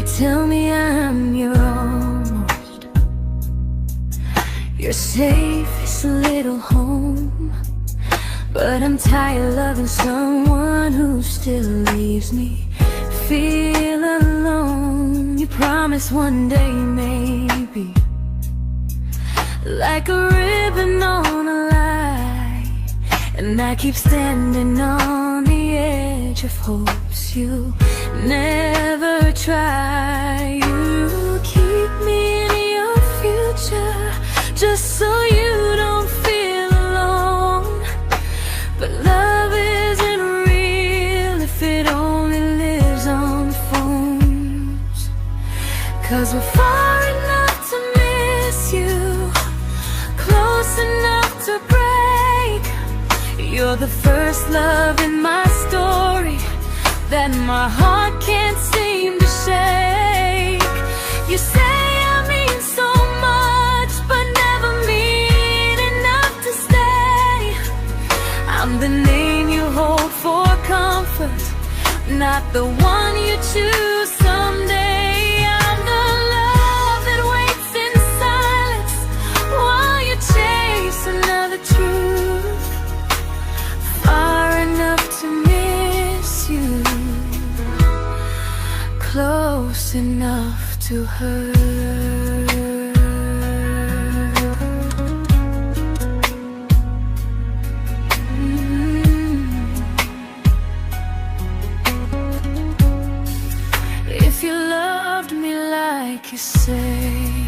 tell me I'm your almost, your safest little home. But I'm tired loving someone who still leaves me feel alone. You promise one day maybe, like a ribbon on a line, and I keep standing on the edge of hopes you never try. You keep me in your future just so you don't feel alone. But love isn't real if it only lives on phones. 'Cause we're far enough to miss you, close enough to break. You're the first love in my story that my heart can't seem to shake. You say I mean so much, but never mean enough to stay. I'm the name you hold for comfort, not the one you choose someday. I'm the love that waits in silence while you chase another truth. Far enough to miss you, close enough to hurt. If you loved me like you say,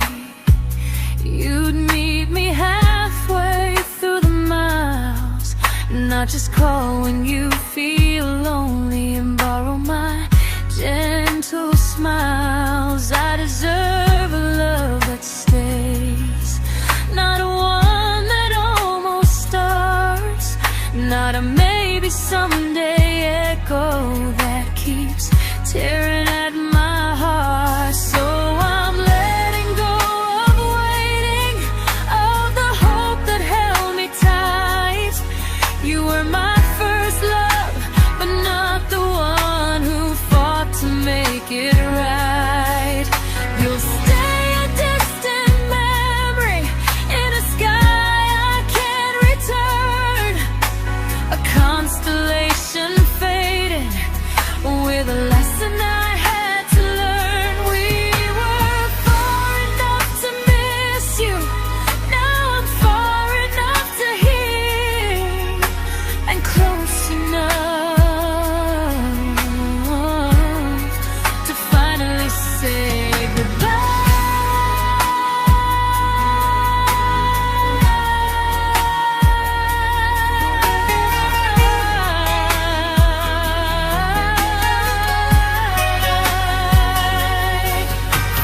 you'd meet me halfway through the miles, not just call when you feel lonely and borrow my gentle smiles. I deserve a love that stays, not one that almost starts, not a maybe someday echo that keeps tearing at my heart. So I'm letting go of waiting, of the hope that held me tight. You were my first love, but not the one who fought to make it right. You'll stay a distant memory in a sky I can't return, a constellation faded with a lesson I had to learn. We were far enough to miss you, now I'm far enough to hear, and close enough to finally say goodbye.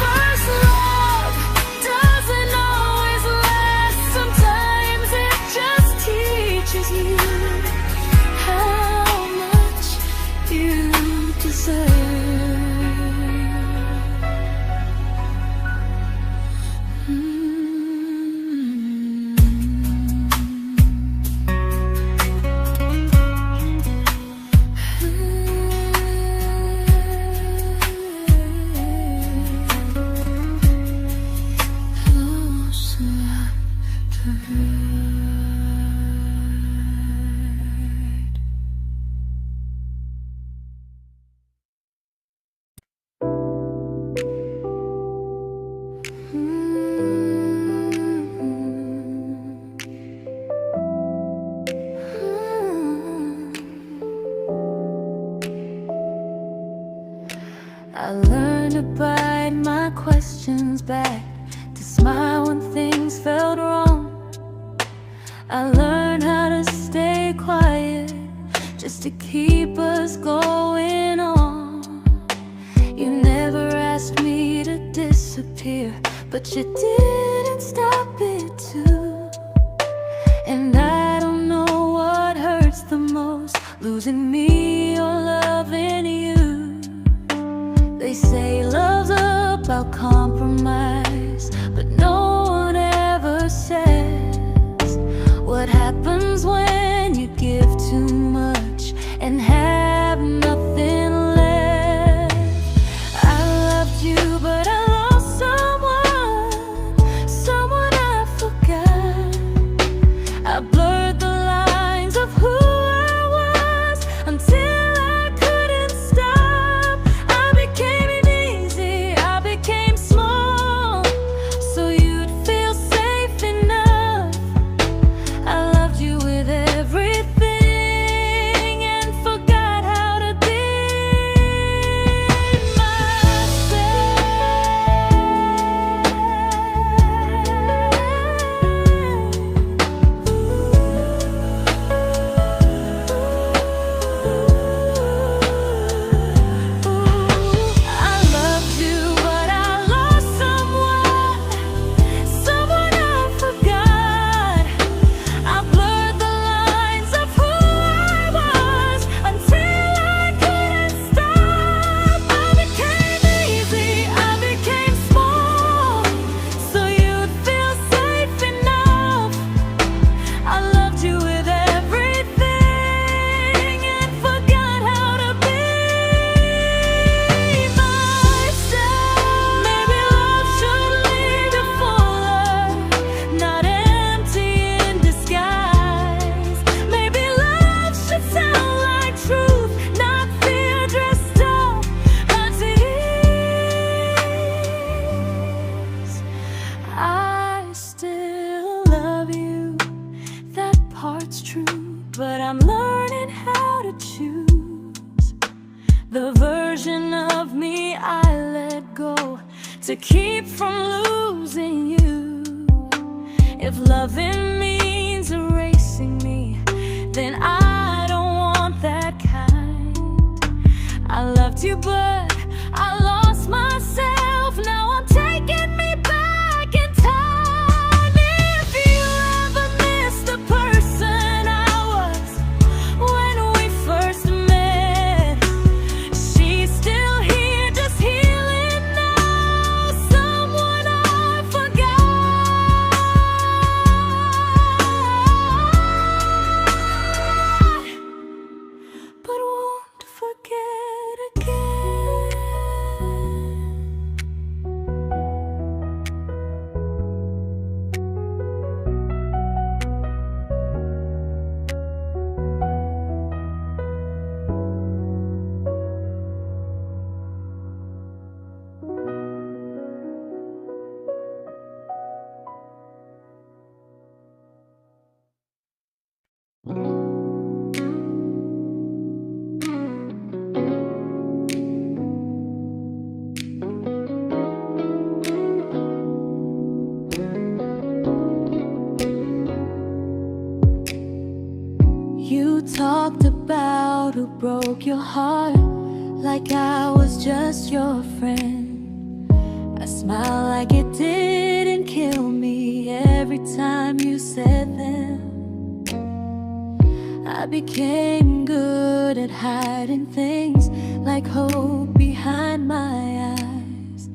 First love doesn't always last, sometimes it just teaches you how much you deserve. Close enough to hurt. I learned to bite my questions back, to smile when things felt wrong. I learned how to stay quiet just to keep us going on. You never asked me to disappear, but you didn't stop it too. And I don't know what hurts the most, losing me or loving you. They say love's about compromise, but no one ever says what happens when you give too much and have nothing left. I loved you I'm learning how to choose the version of me I let go to keep from losing you. If loving means erasing me, then I don't want that kind. I loved you, but I lost myself. Now I'm taking me back in time. If you ever miss the person I was when we first met, she's still here, just healing now. Someone I forgot, but won't forget again. You talked about who broke your heart, like I was just your friend. I smiled like it didn't kill me every time you said them. I became good at hiding things like hope behind my eyes.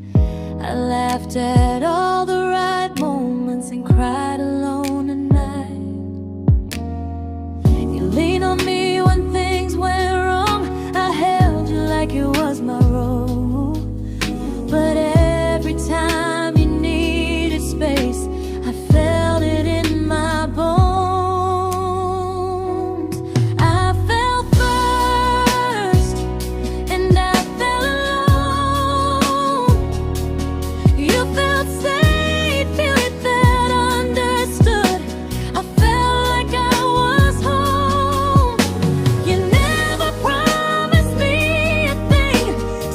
I laughed at all the right moments and cried alone at night. You leaned on me when things went wrong. I held you like it was my role. But every time you needed space, I felt it in my bones. I fell first, and I fell alone. You felt safe, you felt understood. I felt like I was home. You never promised me a thing,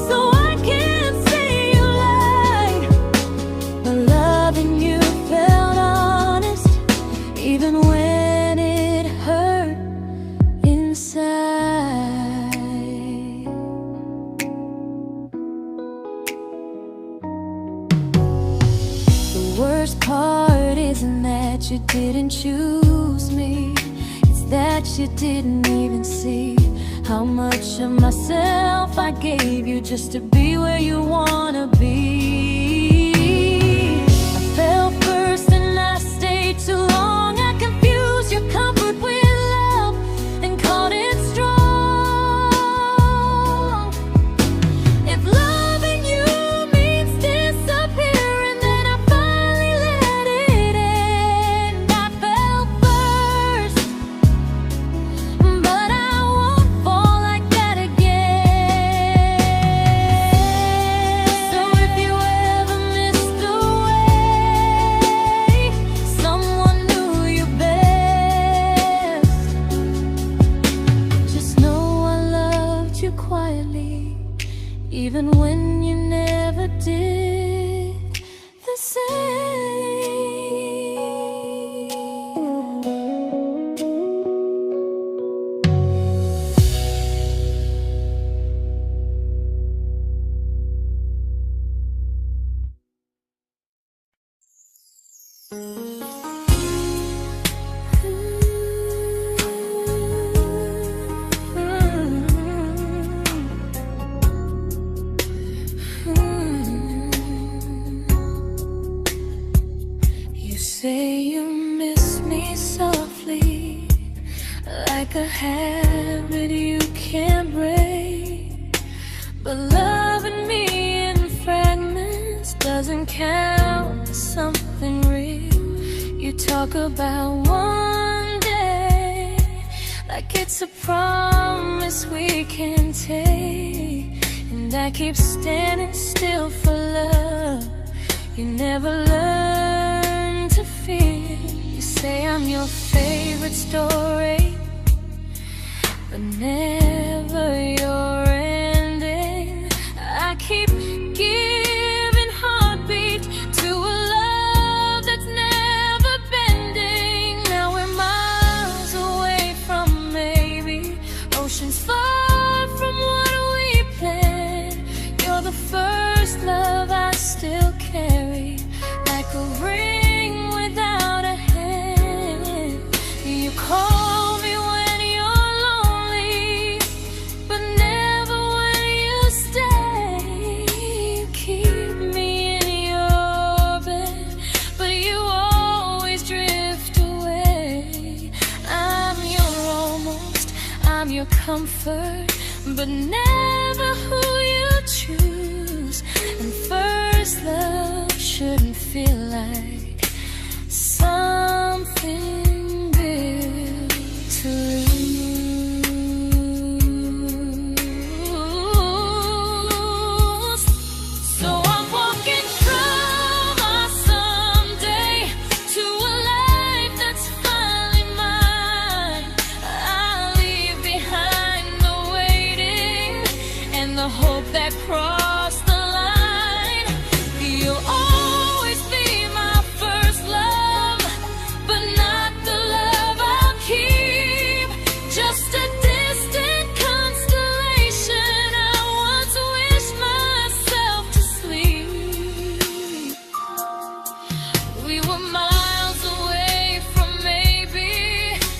so I can't say you lied. But loving you felt honest, even when it hurt inside. The worst part isn't that you didn't choose me, it's that you didn't even see how much of myself I gave you just to be where you wanna be. I fell first and I stayed too long. I confused your comfort with love and called it strong. If loving you means disappearing, then I finally let it end. I fell first, but I won't fall like that again. So if you ever missed the way someone knew you best, just know I loved you quietly, even when you never did the same. You say you miss me softly, like a habit you can't break. But loving me in fragments doesn't count as something real. You talk about one day like it's a promise we can take, and I keep standing still for love. You never learn to feel. You say I'm your favorite story, but never your ending. I keep giving heartbeat to a love that's never bending. Now we're miles away from maybe, oceans far from what we planned. You're the first love I still carry, like a ring without a hand. You call me when you're lonely, but never when you stay. You keep me in your bed, but you always drift away. I'm your almost, I'm your comfort, but never who you choose. And first love shouldn't feel like something built to lose. So I'm walking through my someday to a life that's finally mine. I'll leave behind the waiting and the hope that crossed the line. You'll always be my first love, but not the love I'll keep. Just a distant constellation I once wished myself to sleep. We were miles away from maybe,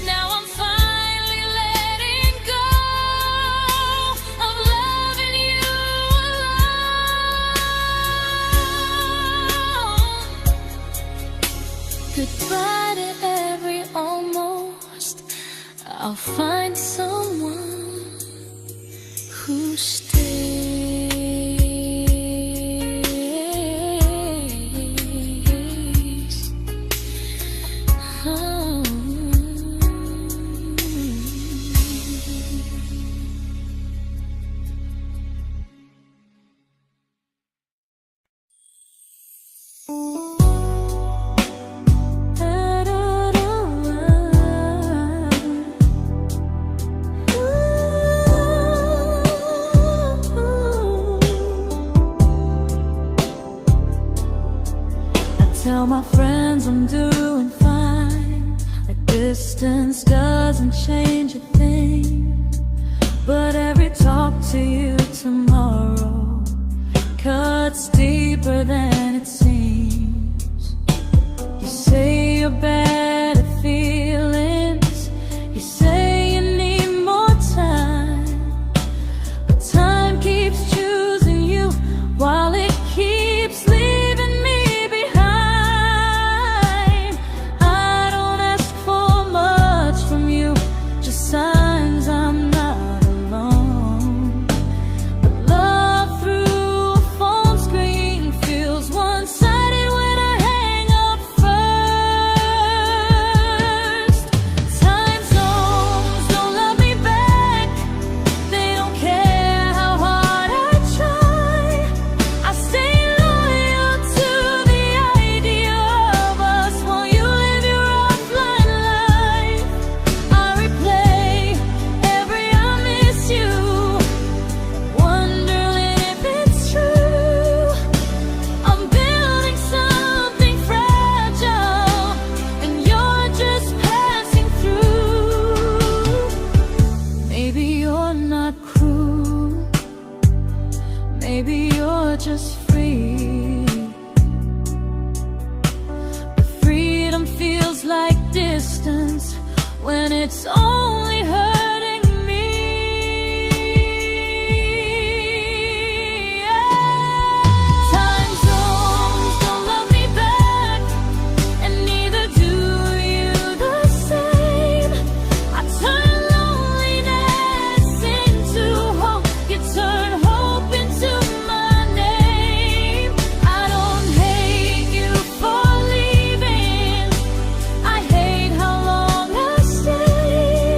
now I'm finally letting go of loving you alone. Goodbye to every almost, I'll find someone who stays. Oh. Tell my friends I'm doing fine, like distance doesn't change a thing. But every talk to you tomorrow cuts deeper than it seems. You say you're bad at feelings, you say you need more time, but time keeps choosing you while it keeps leaving me behind. I don't ask for much from you, just signs I'm not alone. But love through a phone screen feels one-sided when I hang up first. Time zones don't love me back, they don't care how hard I try. I stay loyal to the idea of us while you live your offline life. I replay every I miss you, wondering if it's true. I'm building something fragile, and you're just passing through. Maybe you're not cruel, maybe you're just free. But freedom feels like distance when it's only hurting me. Time zones don't love me back, and neither do you the same. I turn loneliness into hope, you turn hope into my name. I don't hate you for leaving, I hate how long I stayed.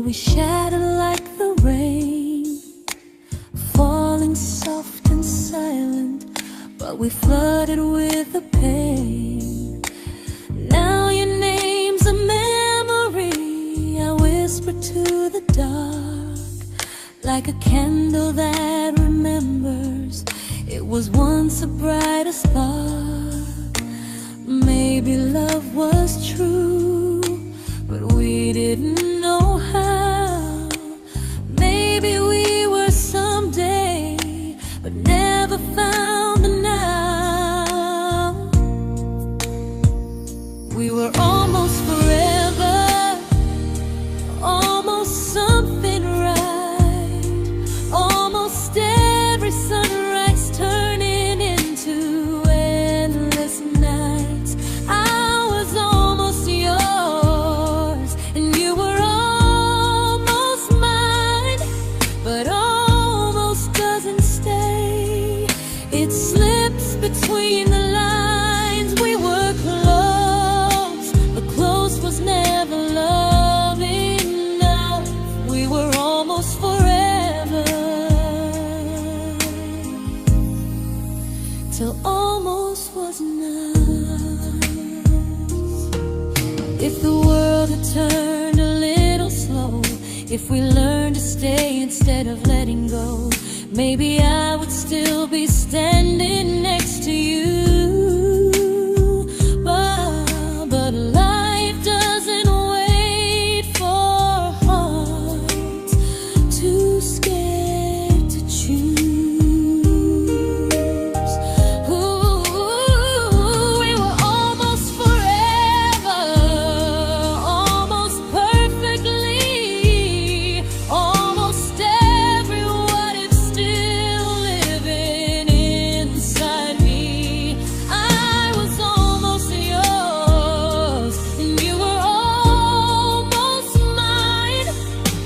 we shattered like the rain, falling soft and silent, but we flooded with the pain. Now your name's a memory I whisper to the dark, like a candle that remembers it was once a brighter spark. Maybe love was true, but we didn't know how. Maybe we were someday, but never found the now. We were almost forever, almost something right, almost every sunrise turning into endless nights. I was almost yours, and you were almost mine, but almost doesn't stay. It slips between the lines. We were close, but close was never love enough. We were almost forever, till almost was enough. If the world had turned a little slow, if we learned to stay instead of letting go, maybe I would still be standing next to you. But life doesn't wait for hearts too scared to choose. Ooh, we were almost forever, almost perfectly, almost every what if still living inside me. I was almost yours, and you were almost mine,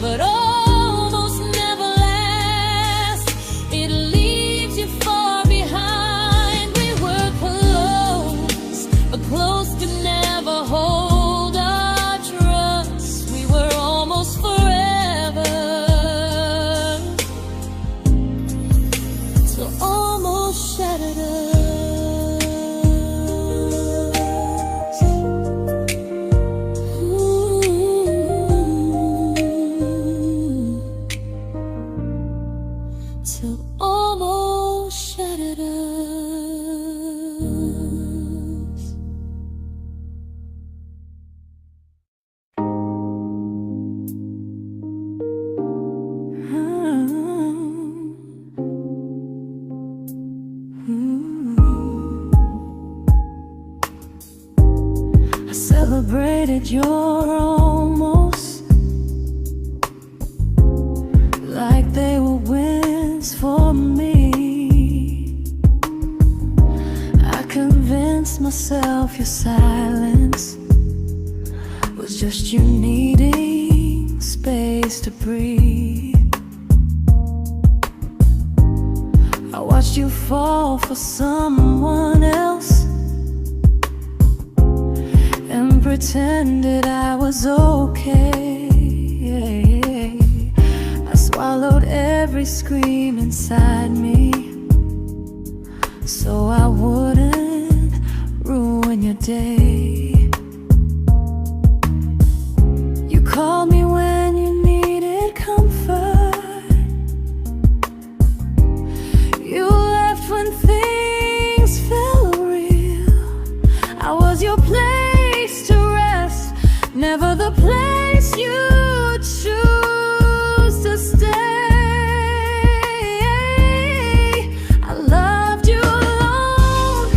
but almost never lasts. It leaves you far behind. We were close, but close could never hold our trust. We were almost forever, till almost shattered us. Ooh, till almost shattered us. I celebrated your almost like they were wins for me. I convinced myself your silence was just you needing space to breathe. I watched you fall for someone else and pretended I was okay. I swallowed every scream inside me so I wouldn't ruin your day. You called me when you needed comfort. You left when things felt real. I was your place to rest, never the place you choose to stay. I loved you alone,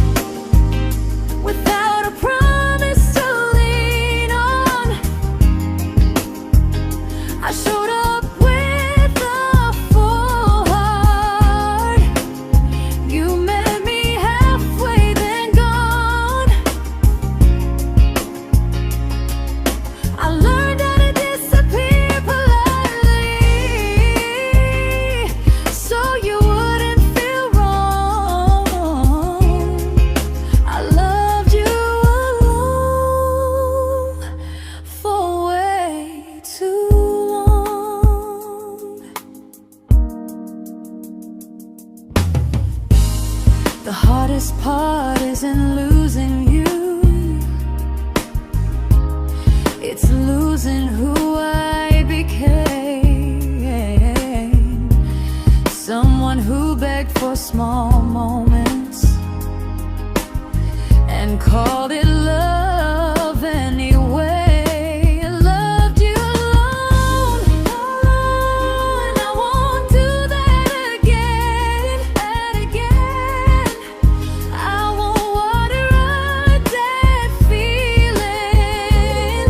without a promise to lean on. I showed up with a full heart. You met me halfway, then gone. I learned how to disappear heart isn't losing you, it's losing who I became. Someone who begged for small moments and called it love anyway. Loved you alone, and I won't do that again, and again. I won't water a dead feeling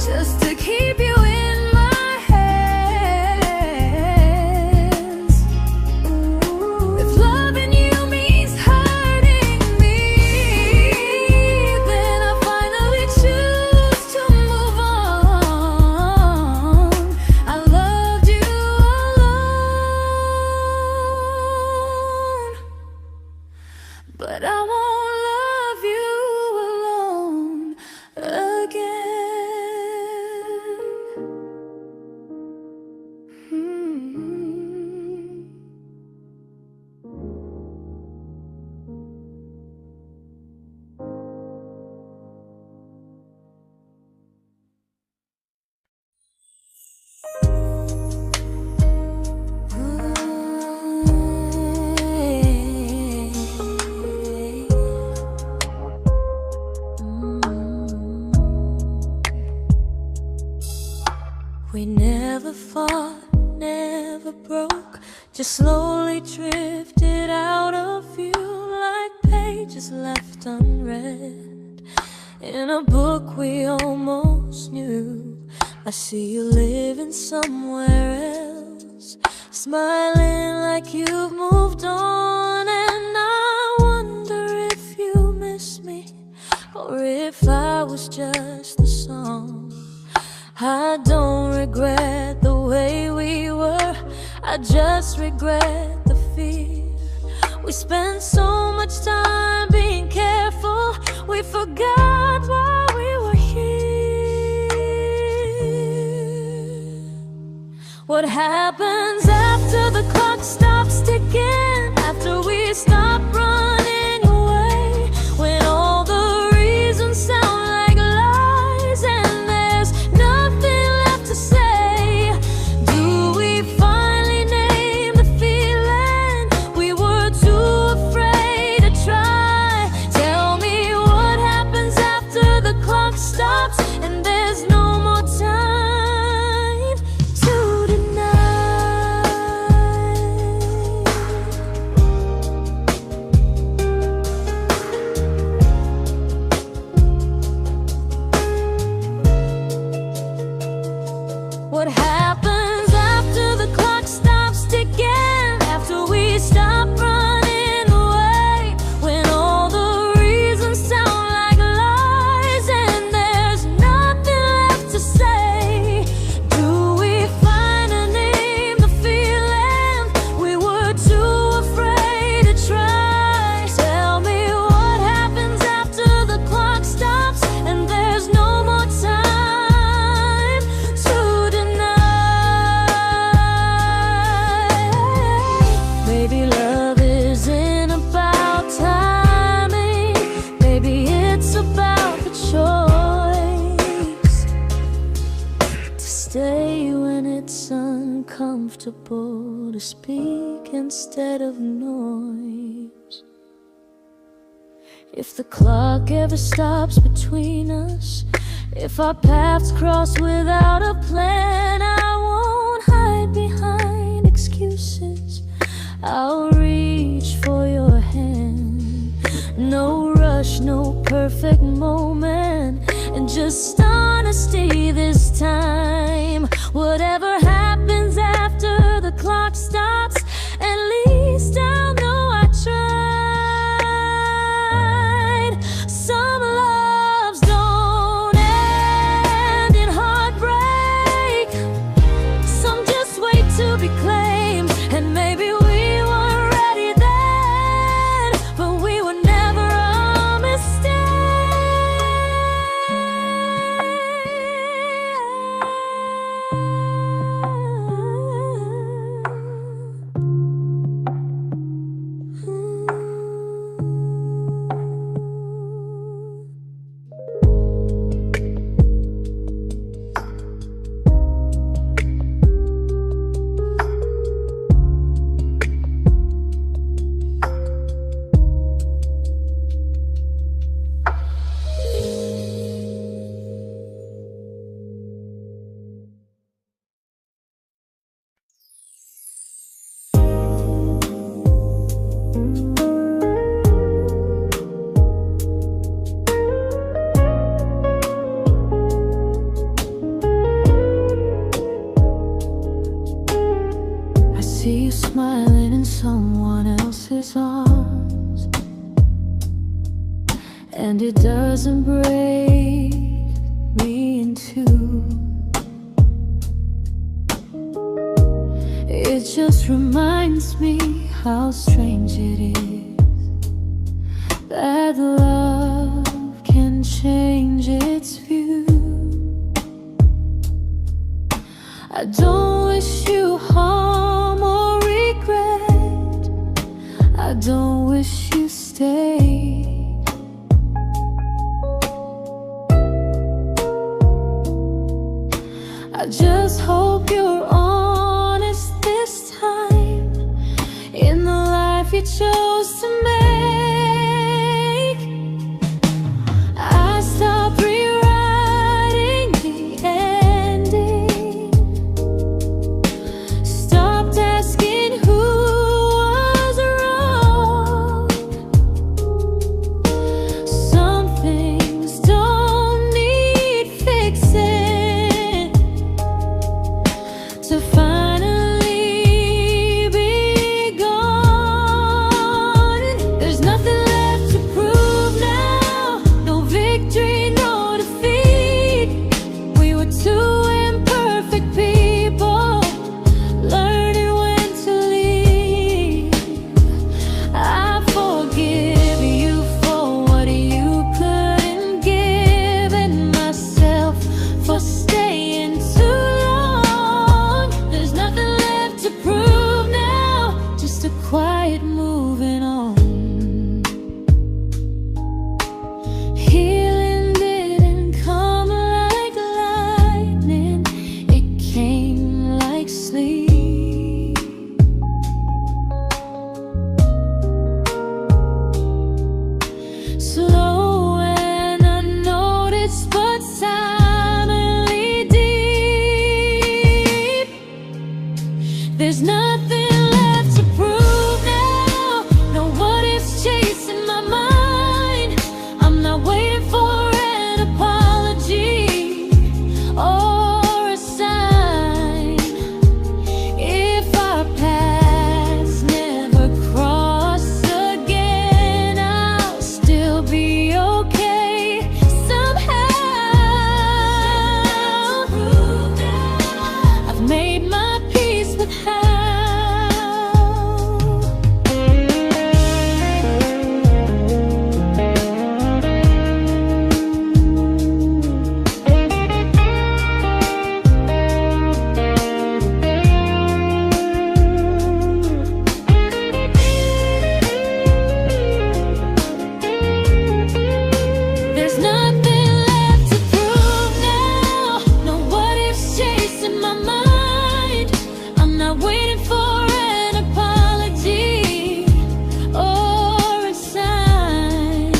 just to keep you in my hands. If loving you means hurting me, then I finally choose to move on. I loved you alone, but I won't love you alone again. We never fought, never broke, just slowly drifted out of view like pages left unread in a book we almost knew. I see you living somewhere else, smiling like you've moved on, and I wonder if you miss me or if I was just a song. I don't regret the way we were, I just regret the fear. We spent so much time being careful, we forgot why we were here. What happens after the clock stops ticking, after we stop running away, when all the reasons sound like lies and there's nothing left to say? Do we finally name the feeling we were too afraid to try? Tell me what happens after the clock stops and there's no more time to deny. What happens after the clock stops ticking, after we stop running away, when all the reasons sound like lies and there's nothing left to say? Do we finally name the feeling we were too afraid to try? Tell me what happens after the clock stops and there's no more time to deny. Maybe love isn't about timing, maybe it's about the choice to stay when it's uncomfortable, to speak instead of noise. If the clock ever stops between us, if our paths cross without a plan, I won't hide behind excuses, I'll reach for your hand. No rush, no perfect moment, and just honesty this time. Whatever happens after the clock stops, at least I'll know I tried. Some loves don't end in heartbreak, some just wait to be claimed, and maybe we weren't ready then, but we were never a mistake. and it doesn't break me in two. It just reminds me how strange it is that love can change its view. I don't wish you harm or regret. I don't wish you stay. I just hope you're honest this time in the life you chose to make. I stopped rewriting the ending, stopped asking who was wrong. Some things don't need fixing to finally be gone. There's nothing left to prove now, no victory, no defeat. We were two imperfect people, learning when to leave. I forgive you for what you couldn't give, and myself for staying too long. There's nothing left to prove now, just a quiet moving on. Healing didn't come like lightning, it came like sleep. Slow and unnoticed, but silently deep. There's nothing left to prove now, no what ifs chasing my mind. I'm not waiting for an apology or a sign. If our paths never cross again, I'll still be okay somehow. I've made my peace with how. There's nothing left to prove now, no what ifs chasing my mind. I'm not waiting for an apology or a sign.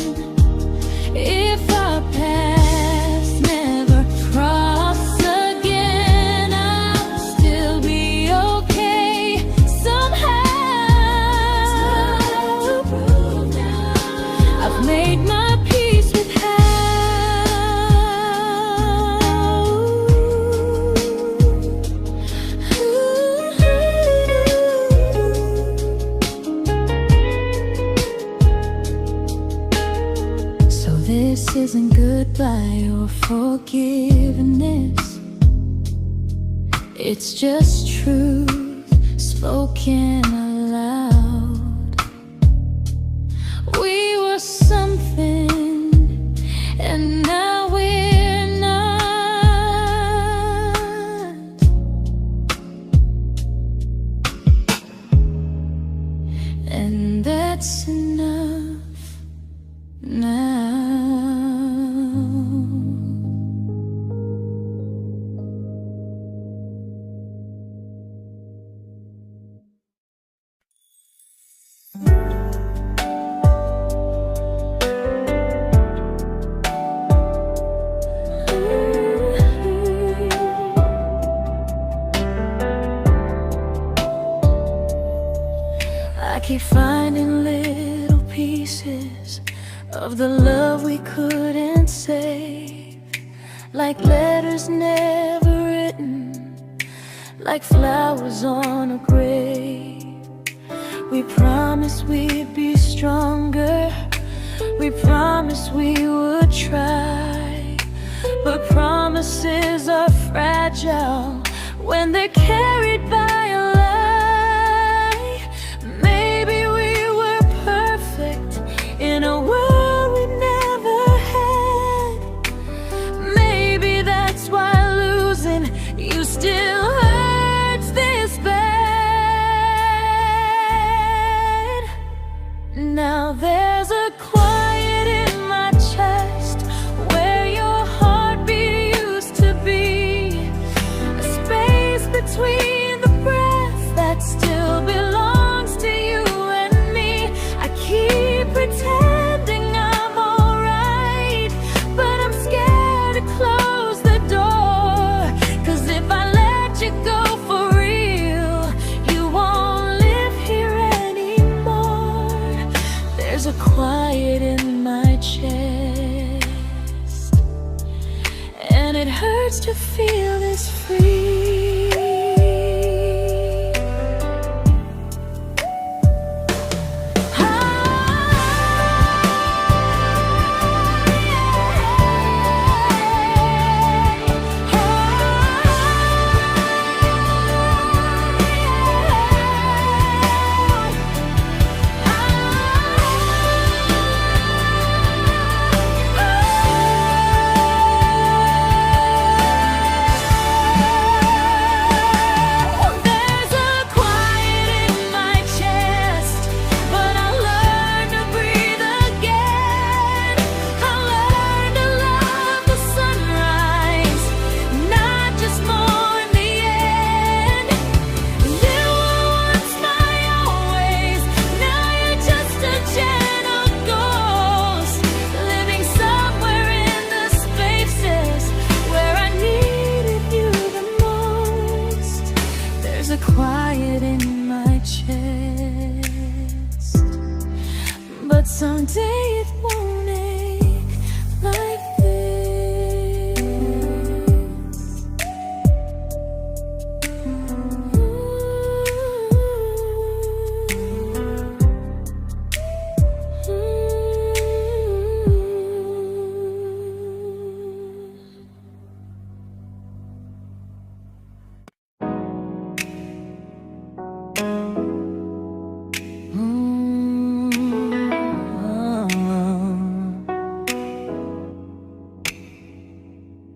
If our paths never cross again, I'll still be okay somehow. I've made my peace with how. So this isn't goodbye or forgiveness, it's just truth spoken aloud. We were something, and now we're not. And that's enough now. I keep finding little pieces of the love we couldn't save, like letters never written, like flowers on a grave. We promised we'd be stronger, We promised we would try, but promises are fragile when they're carried by a lie. Maybe we were perfect in a world we never had. Maybe that's why losing you still hurts this bad. Now there's a quiet in my chest where your heartbeat used to be, a space between the breath that still belongs to you and me. I keep pretending I'm alright, but I'm scared to close the door. 'Cause if I let you go for real, you won't live here anymore. There's a quiet in my chest, and it hurts to feel this free. There's a quiet in my chest, but someday it won't ache like this.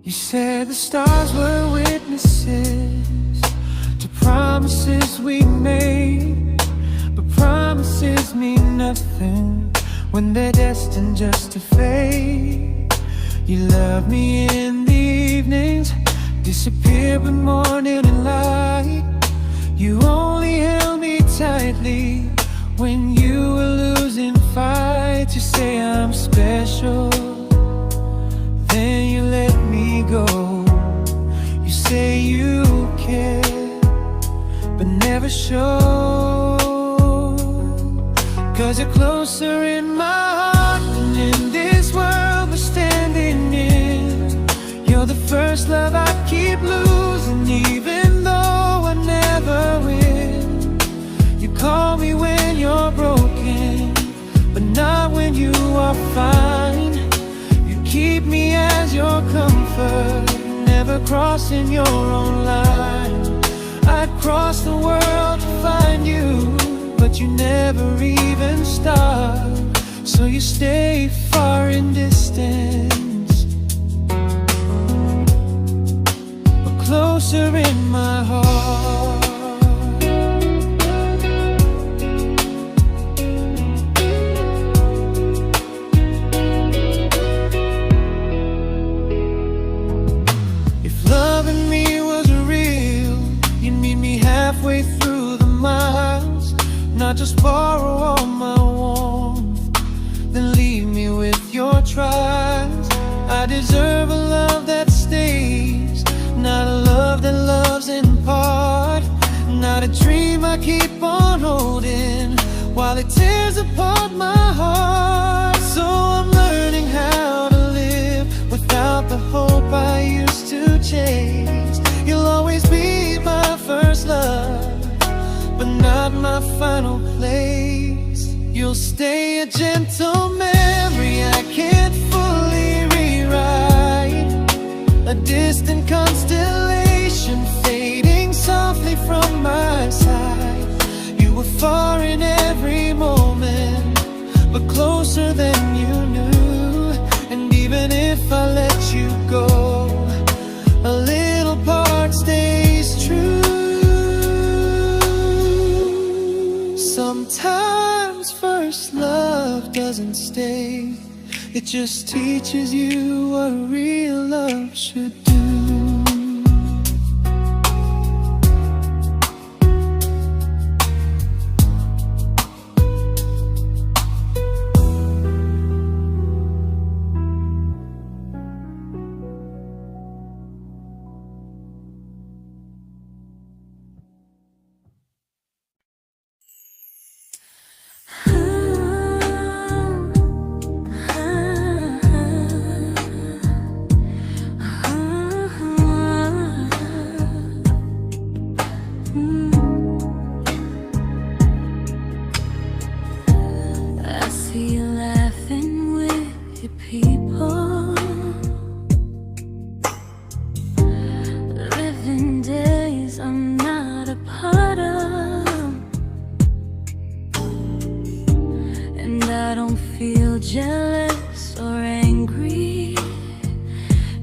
You said the stars were witnesses to promises we made, but promises mean nothing when they're destined just to fade. You love me in the evenings, disappear when morning and light. You only held me tightly when you were losing fights. You say I'm special, then you let me go. You say you care, but never show. 'Cause you're closer in my heart than in this world we're standing in. You're the first love I keep losing, even though I never win. You call me when you're broken, but not when you are fine. Keep me as your comfort, never crossing your own line. I'd cross the world to find you, but you never even start. So you stay far in distance, but closer in my heart. Halfway through the miles, not just borrow all my warmth, then leave me with your trials. I deserve a love that stays, not a love that loves in part. Not a dream I keep on holding while it tears apart my heart. So I'm learning how to live without the hope I used to chase. You'll always be my first love, but not my final place. You'll stay a gentle memory distant constellation fading softly from my side. You were far in every moment, but closer than you knew. And even if I let you go, a little part stays true. Sometimes first love doesn't stay, it just teaches you what real love should do. Jealous or angry,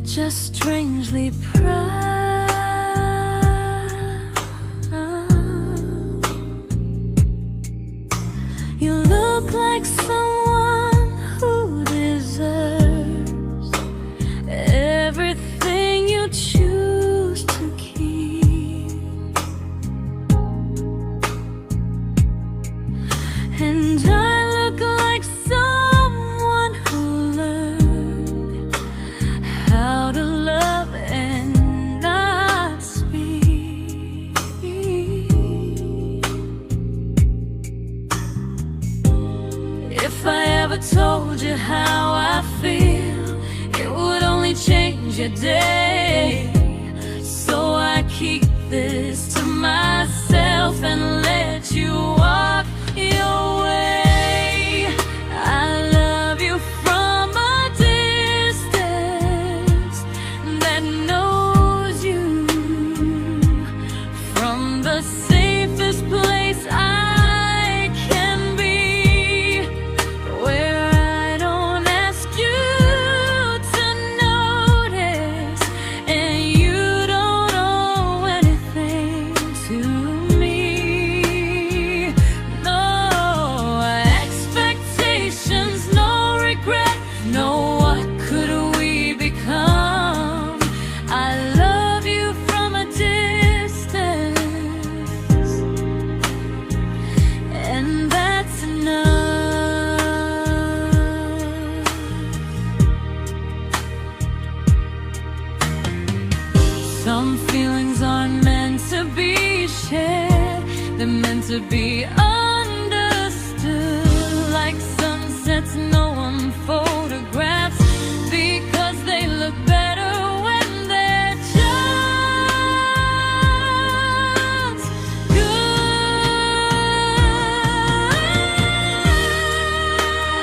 just strangely proud. You look like someone who deserves everything you choose to keep. And I look like someone who learned how to love and not speak. If I ever told you how I feel, it would only change your day. So I keep this to myself and let you walk your way. I love you from a distance that knows you, from the safest place I can be, where I don't ask you to notice and you don't owe anything to me. No expectations, no regret, no what could we become. I love you from a distance, and that's enough. Some feelings aren't meant to be shared, they're meant to be understood. Like sunsets no one photographs, because they look better when they're just good.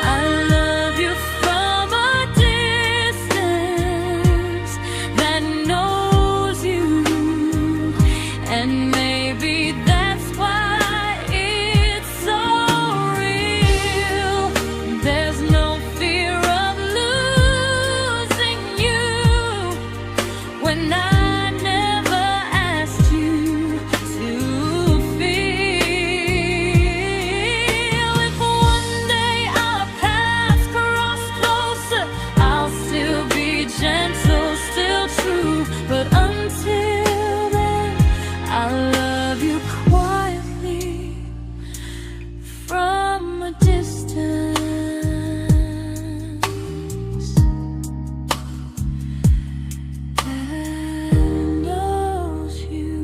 I love you from a distance that knows you, and maybe that's why it's so real. There's no fear of losing you when I never asked you to feel. If one day our paths cross closer, I'll still be gentle, still true. But until then, I love you quietly from a distance that knows you.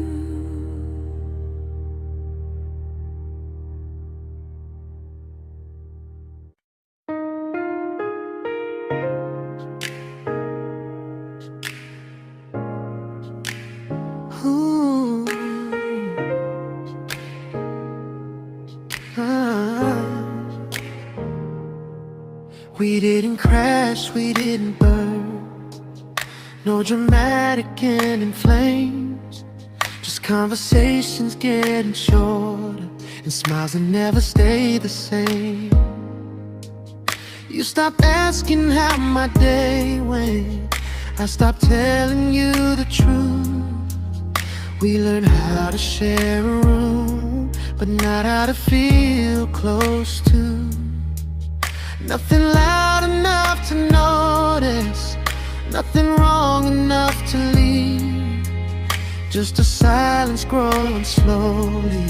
Ooh. Ah. We didn't crash, we didn't burn. No dramatic ending flames, just conversations getting shorter, and smiles that never stay the same. You stopped asking how my day went, I stopped telling you the truth. We learned how to share a room, but not how to feel close to. Nothing loud enough to notice, nothing wrong enough to leave. Just a silence growing slowly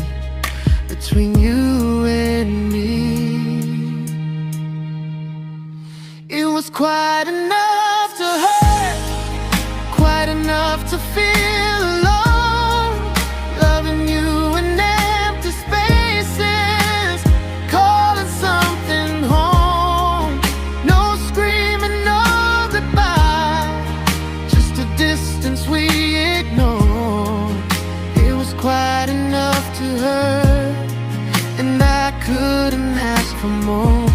between you and me. It was quite enough to hurt, quite enough to feel alone. Loving you in empty spaces, calling something home. No screaming, no goodbye, just a distance we ignored. It was quite enough to hurt, and I couldn't ask for more.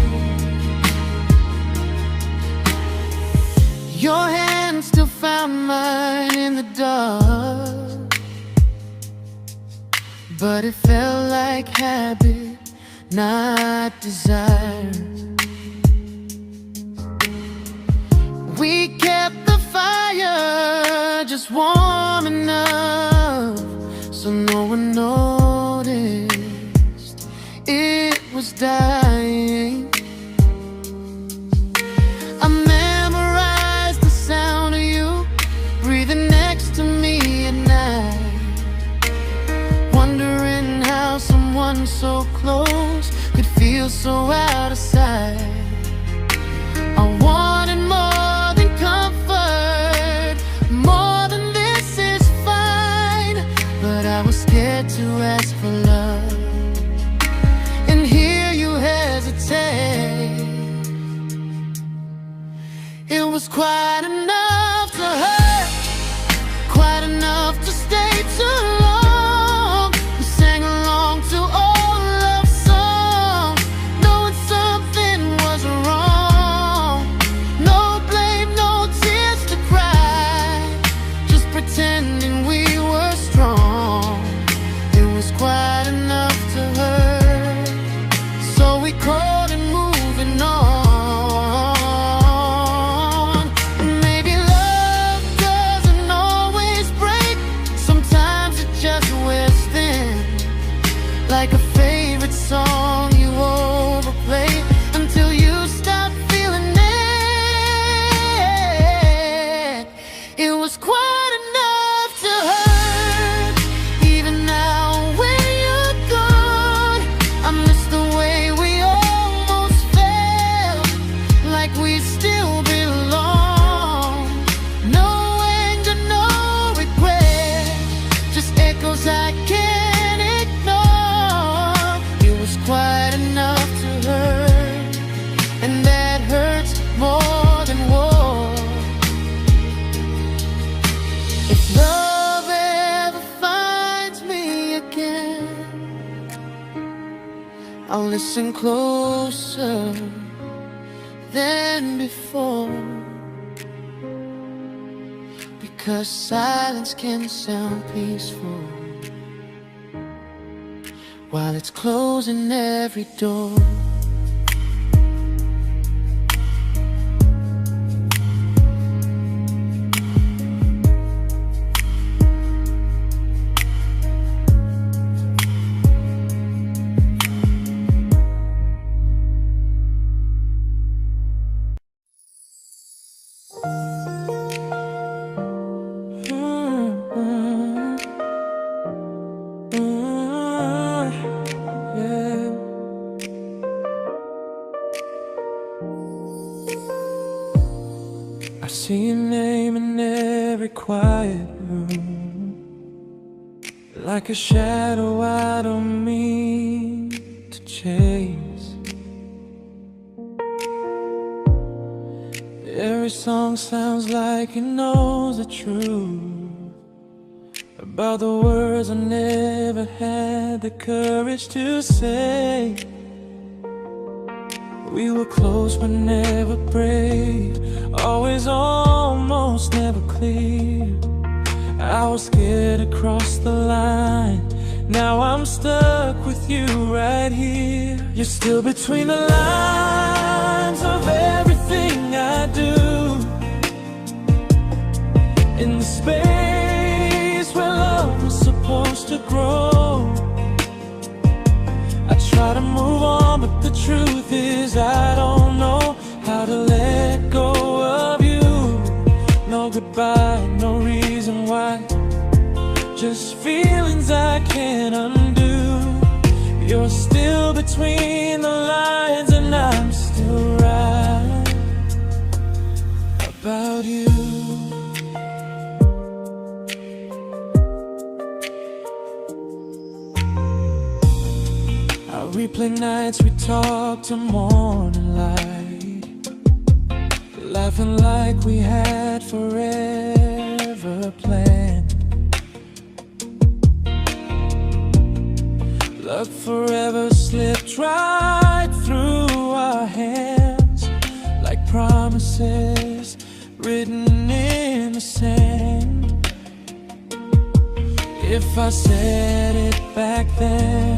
Your hand still found mine in the dark, but it felt like habit, not desire. We kept the fire just warm enough so no one noticed it was dying. I memorized the sound of you breathing next to me at night, wondering how someone so close could feel so out of sight. I wanted more than comfort, more than this is fine, but I was scared to ask for love, and here you hesitate. It was quite enough to hurt, quite enough to stay too long. We sang along to old love songs, knowing something was wrong. No blame, no tears to cry, just pretending we were strong. It was quite enough to hurt, so we called it moving on. Maybe love doesn't always break, sometimes it just wears thin, like a favorite song you overplay until you stop feeling it. It was quite enough to hurt, even now when you're gone. I miss the way we almost felt, like we still belong. No anger, no regret, just echoes I can't ignore. It was quite enough to hurt, and that hurts more than war. If love ever finds me again, I'll listen closer than before, because silence can sound peaceful while it's closing every door. I see your name in every quiet room, like a shadow I don't mean to chase. Every song sounds like it knows the truth about the words I never had the courage to say. We were close but never brave, always almost, never close. clear. I was scared to cross the line. Now I'm stuck with you right here. You're still between the lines of everything I do. In the space where love was supposed to grow. I try to move on, but the truth is I don't know how to let go of you. No goodbye, no reason why. Just feelings I can't undo. You're still between the lines, and I'm still right about you. I replay nights we talk till morning light, laughing like we had forever planned. Luck forever slipped right through our hands, like promises written in the sand. If I said it back then,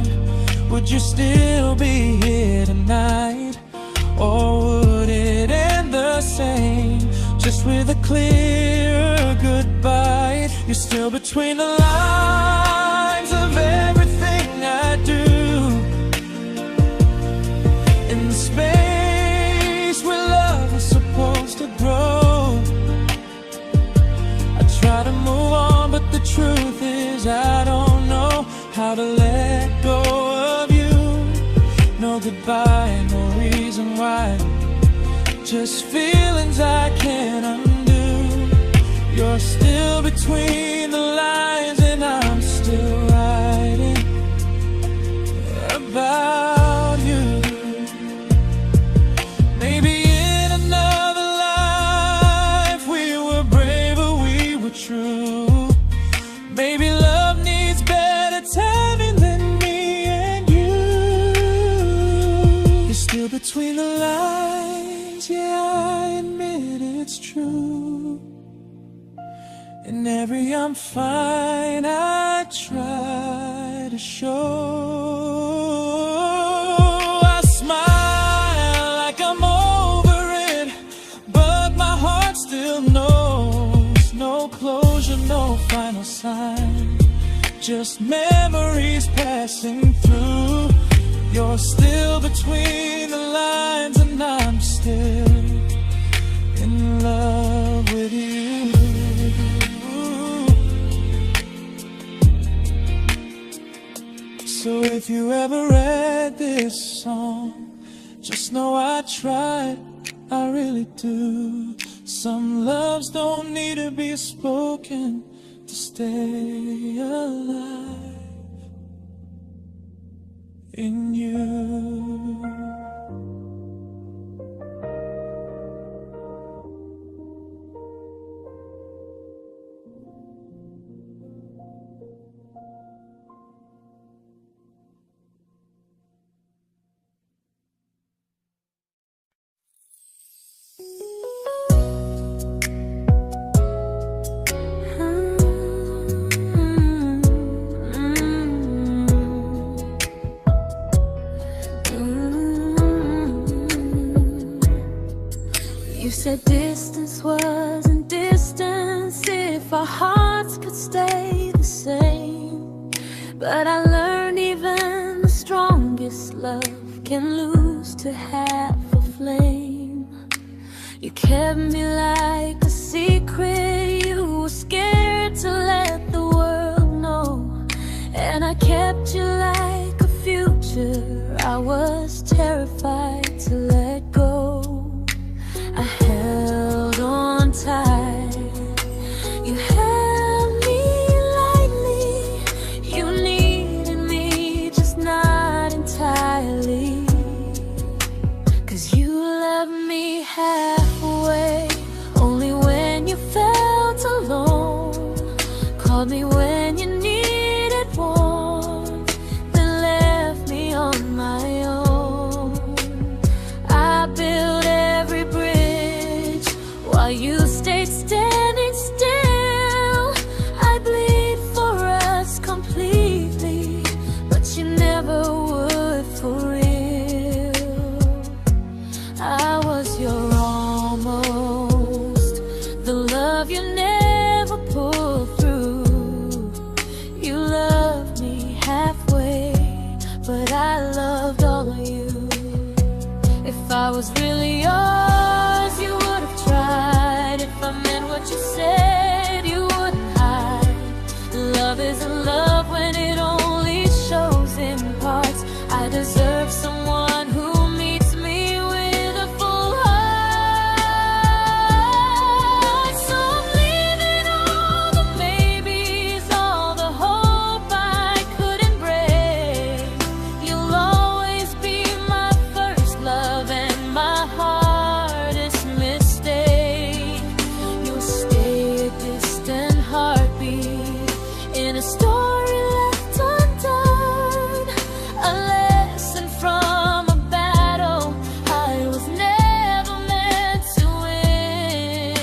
would you still be here tonight? Or would it end the same, just with a clear goodbye? You're still between the lines of everything I do. In the space where love was supposed to grow. I try to move on, but the truth is I don't know how to let go of you. No goodbye, no reason why. Just feelings I can't undo. You're still between the lines, and I'm still writing about you. Maybe in another life we were braver, we were true. Maybe love needs better timing than me and you. You're still between the lines, yeah, I admit it's true. In every I'm fine I try to show. I smile like I'm over it, but my heart still knows. No closure, no final sign, just memories passing through. You're still between the lines, and I'm still in love with you. So if you ever read this song, just know I tried, I really do. Some loves don't need to be spoken to stay alive in you. You said distance wasn't distance if our hearts could stay the same. But I learned even the strongest love can lose to half a flame. You kept me like a secret you were scared to let the world know. And I kept you like a future I was terrified to let go. I held on tight, you held me lightly. You needed me, just not entirely. 'Cause you loved me halfway, only when you felt alone. Called me when you needed warmth, then left me on my own. I built every bridge while you stayed standing still. love you never pulled through. You loved me halfway, but I loved all of you. If I was really yours, you would have tried. If I meant what you said, you wouldn't hide. Love isn't love when it only shows in parts. I deserve someone who meets me with a full heart. So I'm leaving all the maybes, all the hope I couldn't break. You'll always be my first love and my hardest mistake. You'll stay a distant heartbeat in a story left undone, a lesson from a battle I was never meant to win.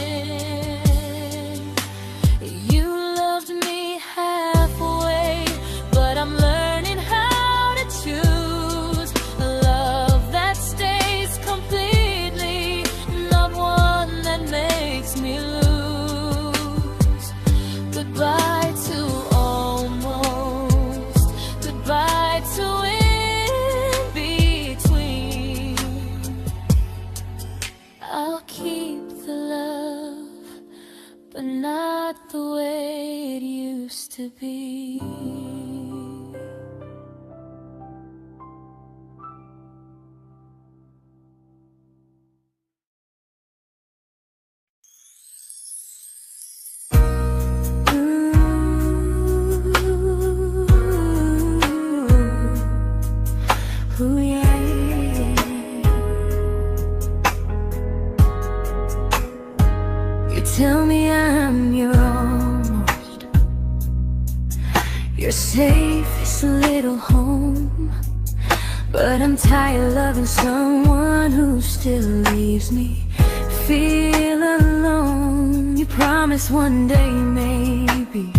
You loved me halfway, but I'm learning how to choose a love that stays completely, not one that makes me lose. Goodbye to almost, goodbye to in between. I'll keep the love, but not the way it used to be. Ooh, yeah, yeah. You tell me I'm your almost, your safest little home, but I'm tired loving someone who still leaves me feel alone. You promise one day maybe,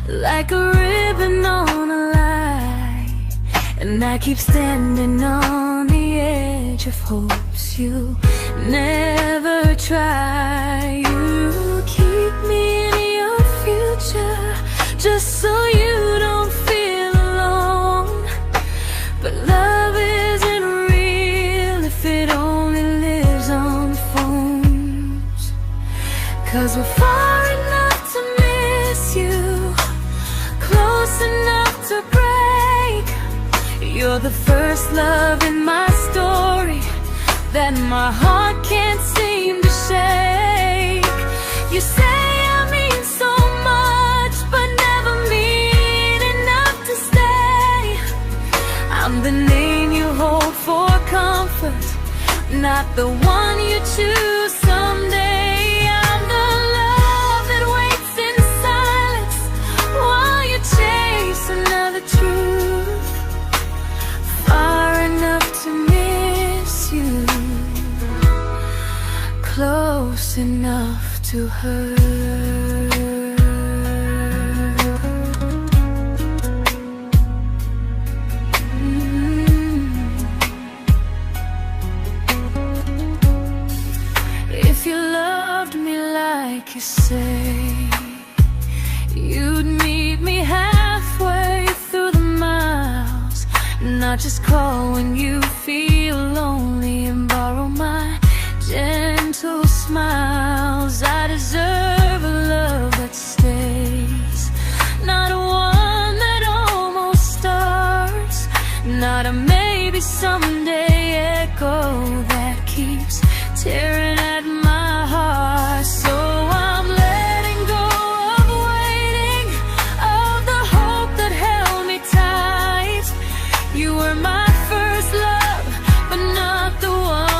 like a ribbon on a line, and I keep standing on the edge of hopes you never try. You keep me in your future just so you don't feel alone. But love isn't real if it only lives on phones. 'Cause we're far enough to miss you, close enough to break. You're the first love in my story that my heart can't seem to shake. You say I mean so much, but never mean enough to stay. I'm the name you hold for comfort, not the one you choose someday. I'm the love that waits in silence while you chase another truth. Far enough to miss you, close enough to hurt. If you loved me like you say, you'd meet me halfway through the miles, not just call when you feel lonely and borrow my gentle smiles. I deserve a love that stays, not one that almost starts, not a maybe someday echo that keeps tearing at my heart. So I'm letting go of waiting, of the hope that held me tight. You were my first love, but not the one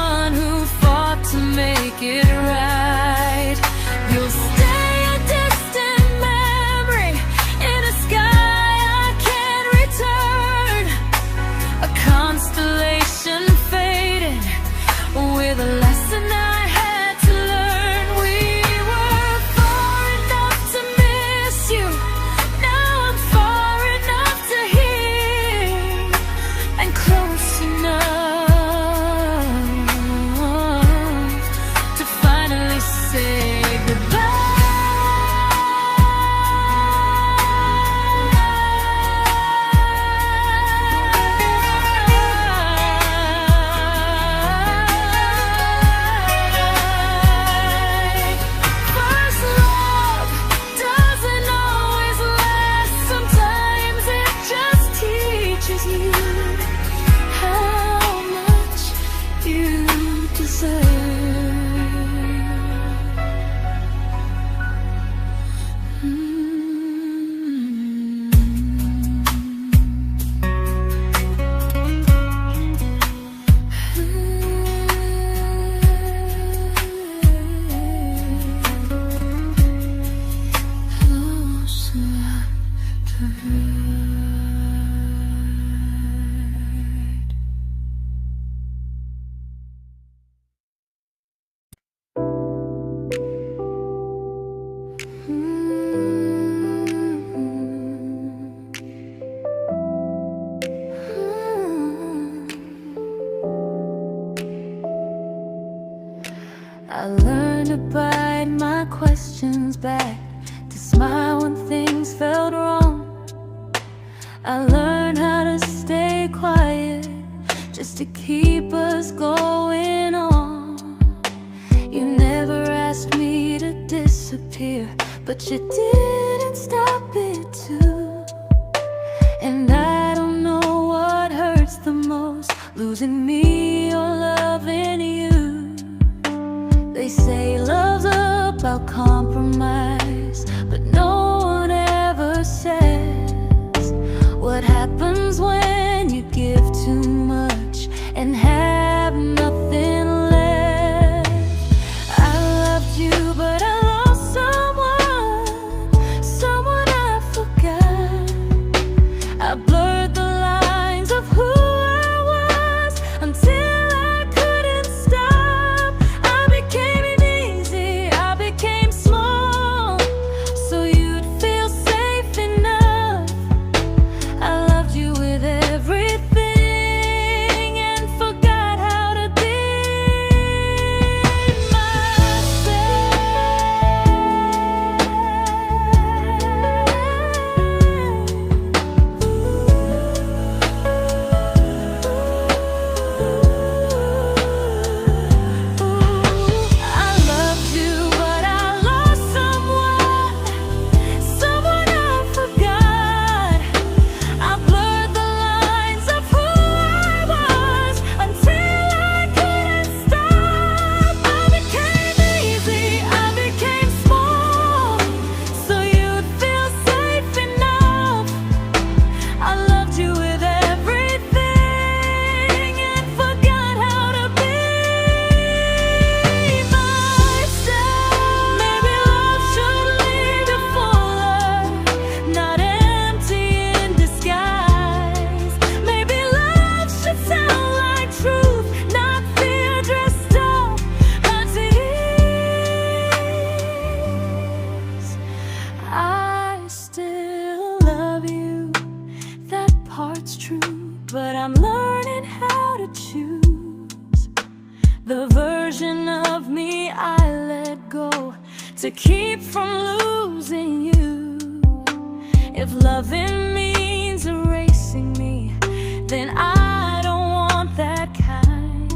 I learned to bite my questions back, to smile when things felt wrong. I learned how to stay quiet, just to keep us going on. You never asked me to disappear, but you didn't stop it too. And I don't know what hurts the most, losing me or loving you. They say love's about compromise, but no one ever says what happens when you give too much and have nothing left. I loved you, but I lost someone I forgot. I blurred the lines of who I was until I couldn't stop. I became easy, I became small, so you'd feel safe enough. I loved you with everything and forgot how to be I loved you, but I lost someone I forgot. I blurred the lines of who I was until I couldn't stop. I became easy, I became small, so you'd feel safe enough. I loved you with everything and forgot how to be myself. Maybe love should lead you fuller, not empty in disguise. Maybe love should sound like truth, not fear dressed up as ease. I still love you, that part's true, but I'm learning how to choose the version of me I let go to keep from losing you. If loving means erasing me, then I don't want that kind.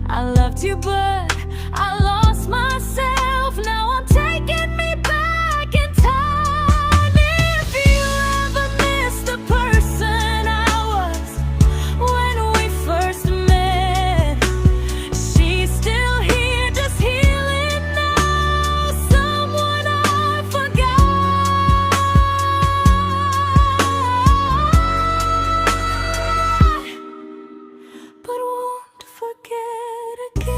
I loved you, but I lost myself. Now I'm taking me back in time. If you ever missed the person I was when we first met, she's still here, just healing now. Someone I forgot, but won't forget again.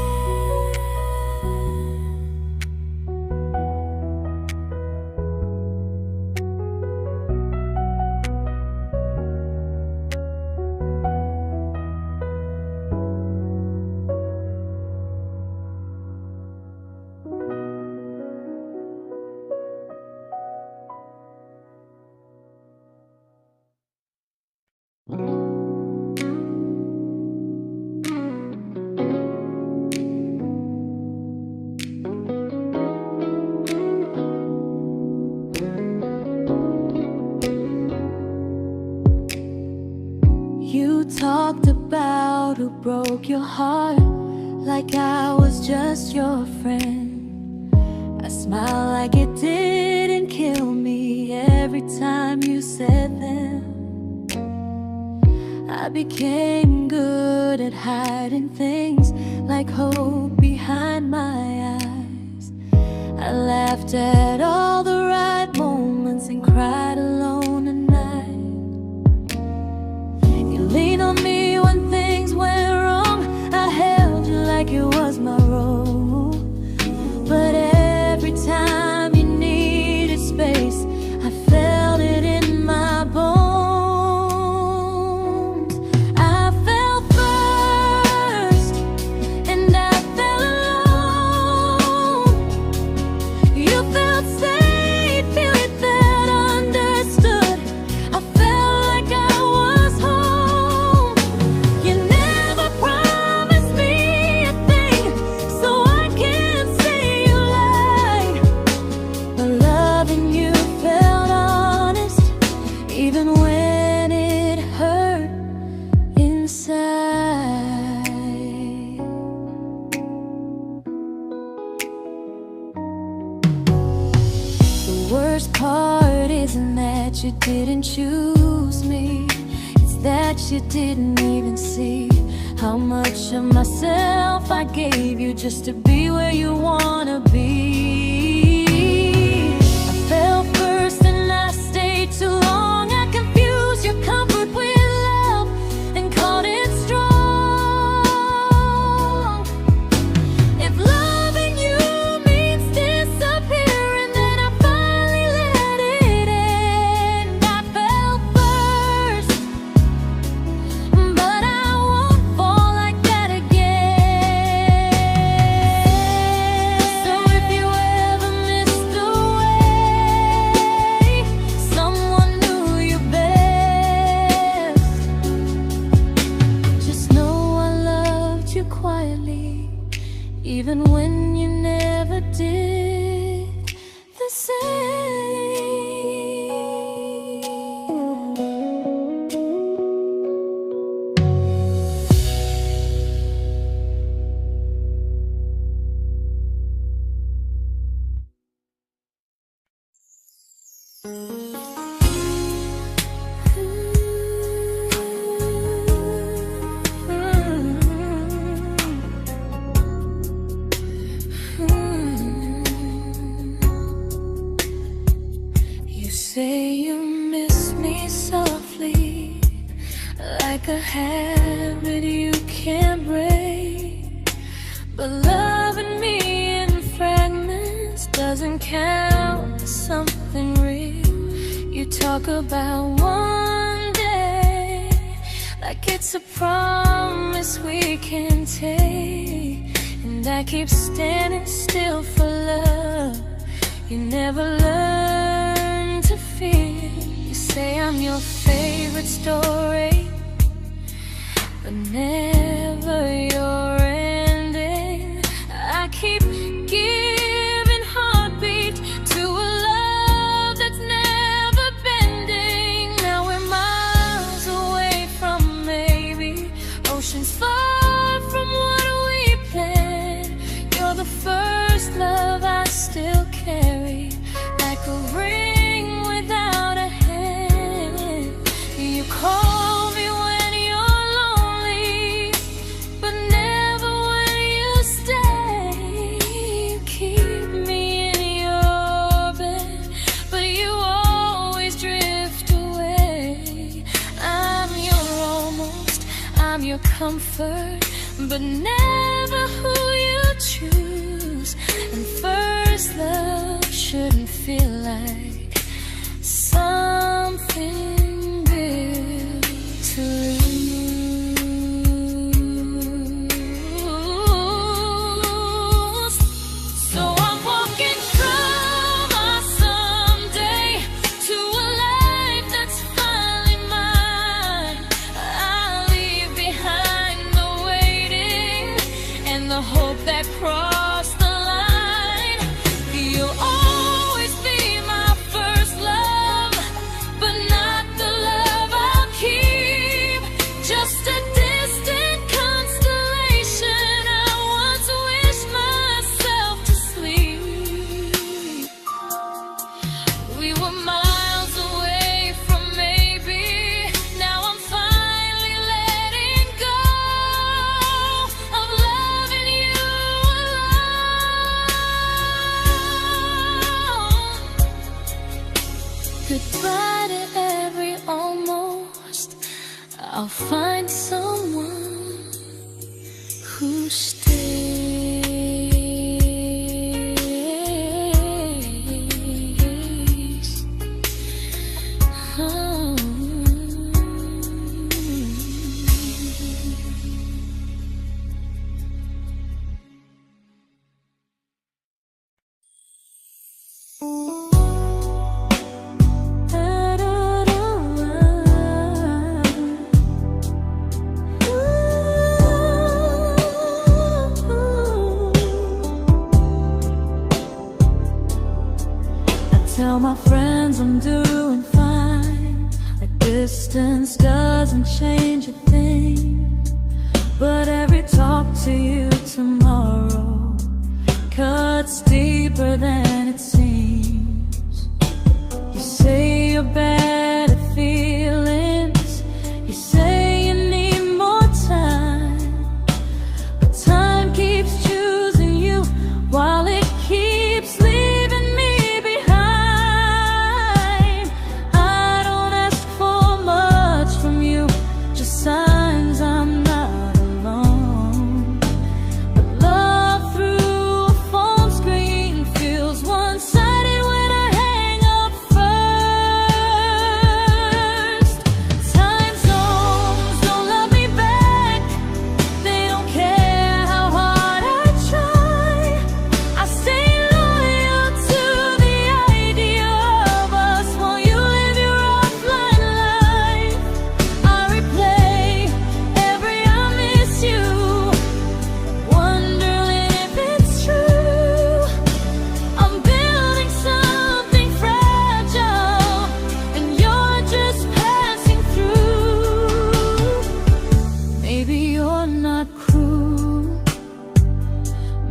You talked about who broke your heart, like I was just your friend. I smile like it didn't kill me every time you said them. I became good at hiding things like hope behind my eyes. I laughed at all the right moments and cried alone at night. You leaned on me when things went wrong. I held you like it was my role. But every time you needed space, I felt it in my bones. I fell first, and I fell alone. You felt safe. worst part isn't that you didn't choose me, it's that you didn't even see how much of myself I gave you just to be where you wanna be. I fell first and I stayed too long. I confused your comfort with love and called it strong. If loving you means disappearing, then I finally let it end. I fell first, but I won't fall like that again. So if you ever missed the way someone knew you best, just know I loved you quietly, even when you never did the same. You say you miss me softly, like a habit you can't break. But loving me in fragments doesn't count as something real. You talk about one day like it's a promise we can take, and I keep standing still for love. You never learn to feel. You say I'm your favorite story, but never your ending. I keep giving heartbeat to a love that's never bending. Now we're miles away from maybe oceans far from what we planned. You're the first love I still carry, like a ring without a hand. You call me when you're lonely, but never when you stay. You keep me in your bed, but you always drift away. I'm your almost, I'm your comfort, but never who you choose. And first love shouldn't feel like something built to lose. So I'm walking from my someday to a life that's finally mine. I'll leave behind the waiting and the hope that crossed the line. You'll always be my first love, but not the love I'll keep. Just a distant constellation I once wished myself to sleep. We were miles away from maybe. Now I'm finally letting go of loving you alone. Goodbye to every almost. I'll find someone who stays. Oh. Tell my friends I'm doing fine, that distance doesn't change a thing. But every talk to you tomorrow cuts deeper than it seems. your better feelings. You say you need more time, but time keeps choosing you while it keeps leaving me behind. I don't ask for much from you, just signs I'm not alone. But love through a phone screen feels one-sided when I hang up first. Time zones don't love me back. They don't care how hard I try. I stay loyal to the idea of us while you live your offline life. I replay every I miss you, wondering if it's true. I'm building something fragile, and you're just passing through. Maybe you're not cruel,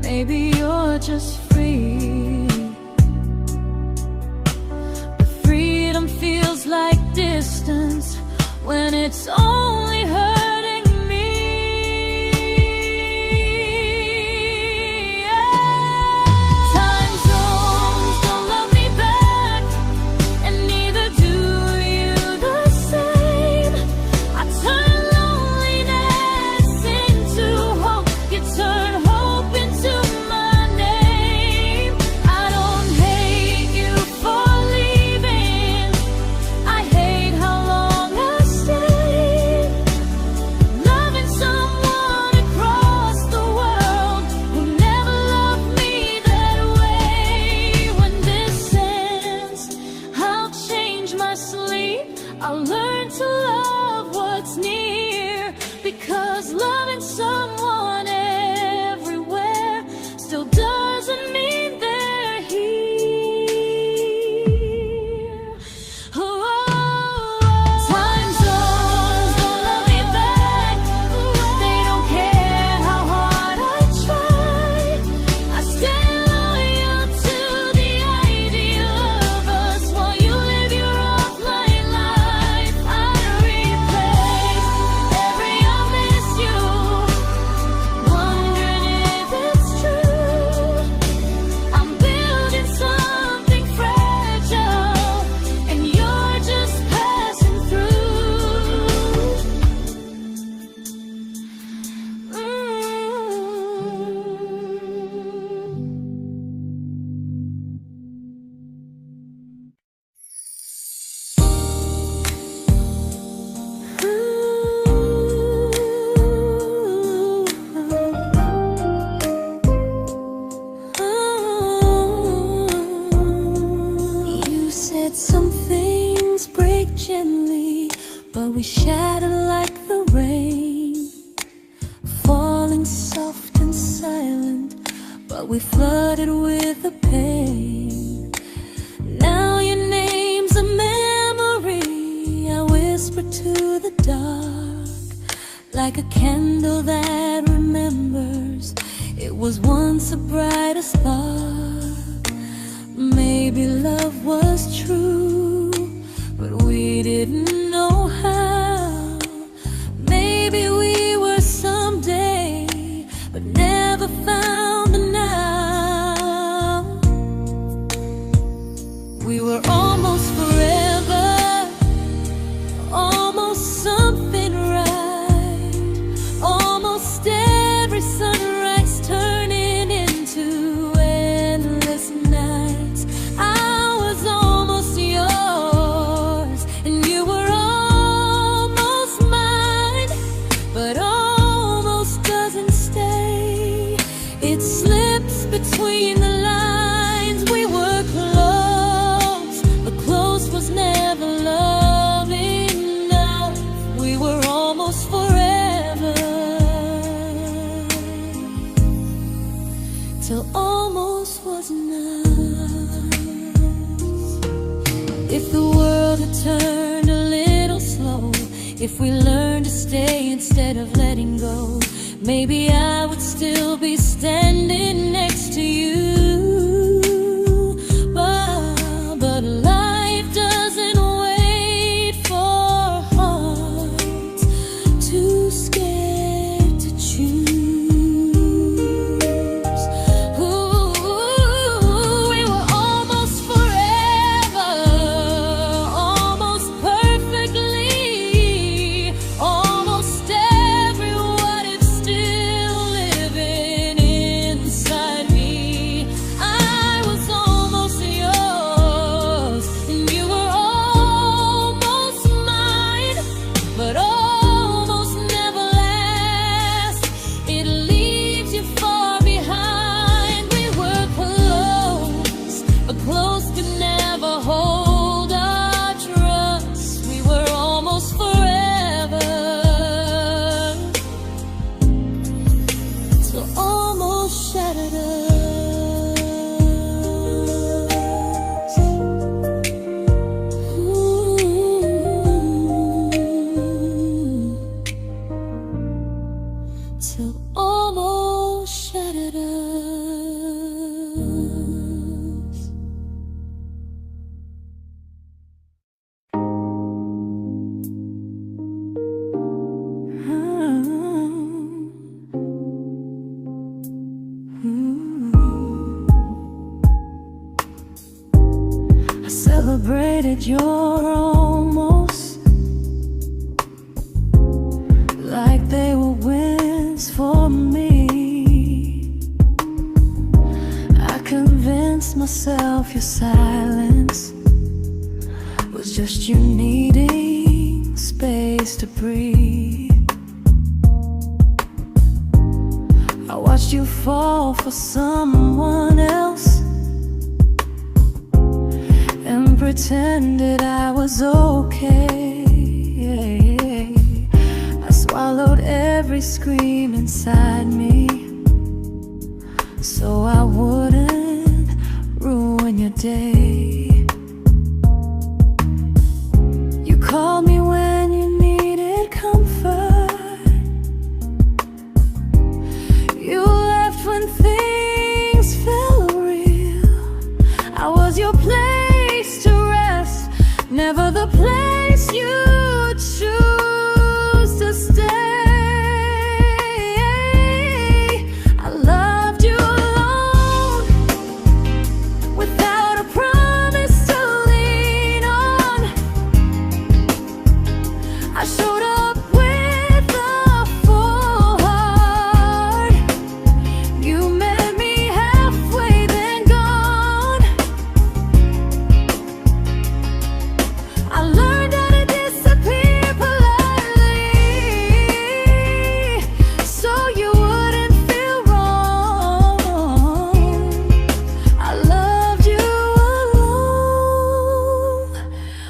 maybe you're just free. But freedom feels like distance when it's only hurting me. Time zones don't love me back, and neither do you the same. I turn loneliness into hope, you turn hope into my name. I don't hate you for leaving, I hate how long I stayed. Loving someone across the world who never loved me that way. When this ends, I'll change my sleep, I'll learn to love what's near, because loving someone everywhere still doesn't mean they're here. Time zones don't love me back. They don't care how hard I try. I stay loyal to the idea of us while you live your offline life. I replay every I miss you, wondering if it's true. I'm building something fragile, and you're just passing through. You said some things break gently, but we shatter like the rain, falling soft and silent, but we flooded with the pain. Now your name's a memory I whisper to the dark, like a candle that remembers it was once a brighter spark. Maybe love was true, but we didn't know how. Maybe we were someday, but never found the now. We were almost forever, almost something right, almost every sunrise turning into endless nights. I was almost yours, and you were almost mine, but almost doesn't stay. It slips between the lines. We were close, but close was never love enough. We were almost forever, till almost was enough. If the world had turned a little slow, if we learned to stay instead of letting go, maybe I would still be standing next to you. But life doesn't wait. I celebrated your almost like they were wins for me. I convinced myself your silence was just you needing space to breathe. I watched you fall for someone else and pretended I was okay. I swallowed every scream inside me so I wouldn't ruin your day. You called me when you needed comfort. You left when things felt real. I was your place to rest, never the place you choose to stay. I loved you alone, without a promise to lean on. I showed up with a full heart. You met me halfway, then gone. I learned how to disappear politely, so you wouldn't feel wrong. I loved you alone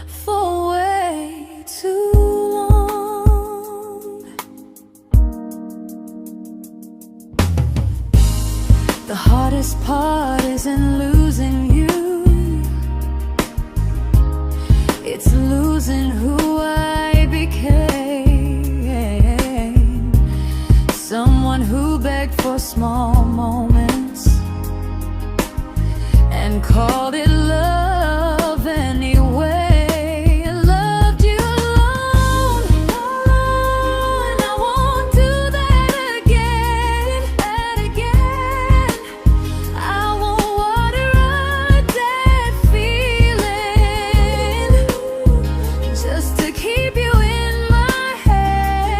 for way too long. The hardest part isn't losing you, it's losing who I became. Someone who begged for small moments and called it love anyway. I loved you alone, and I won't do that again. I won't water a dead feeling just to keep you in my hands.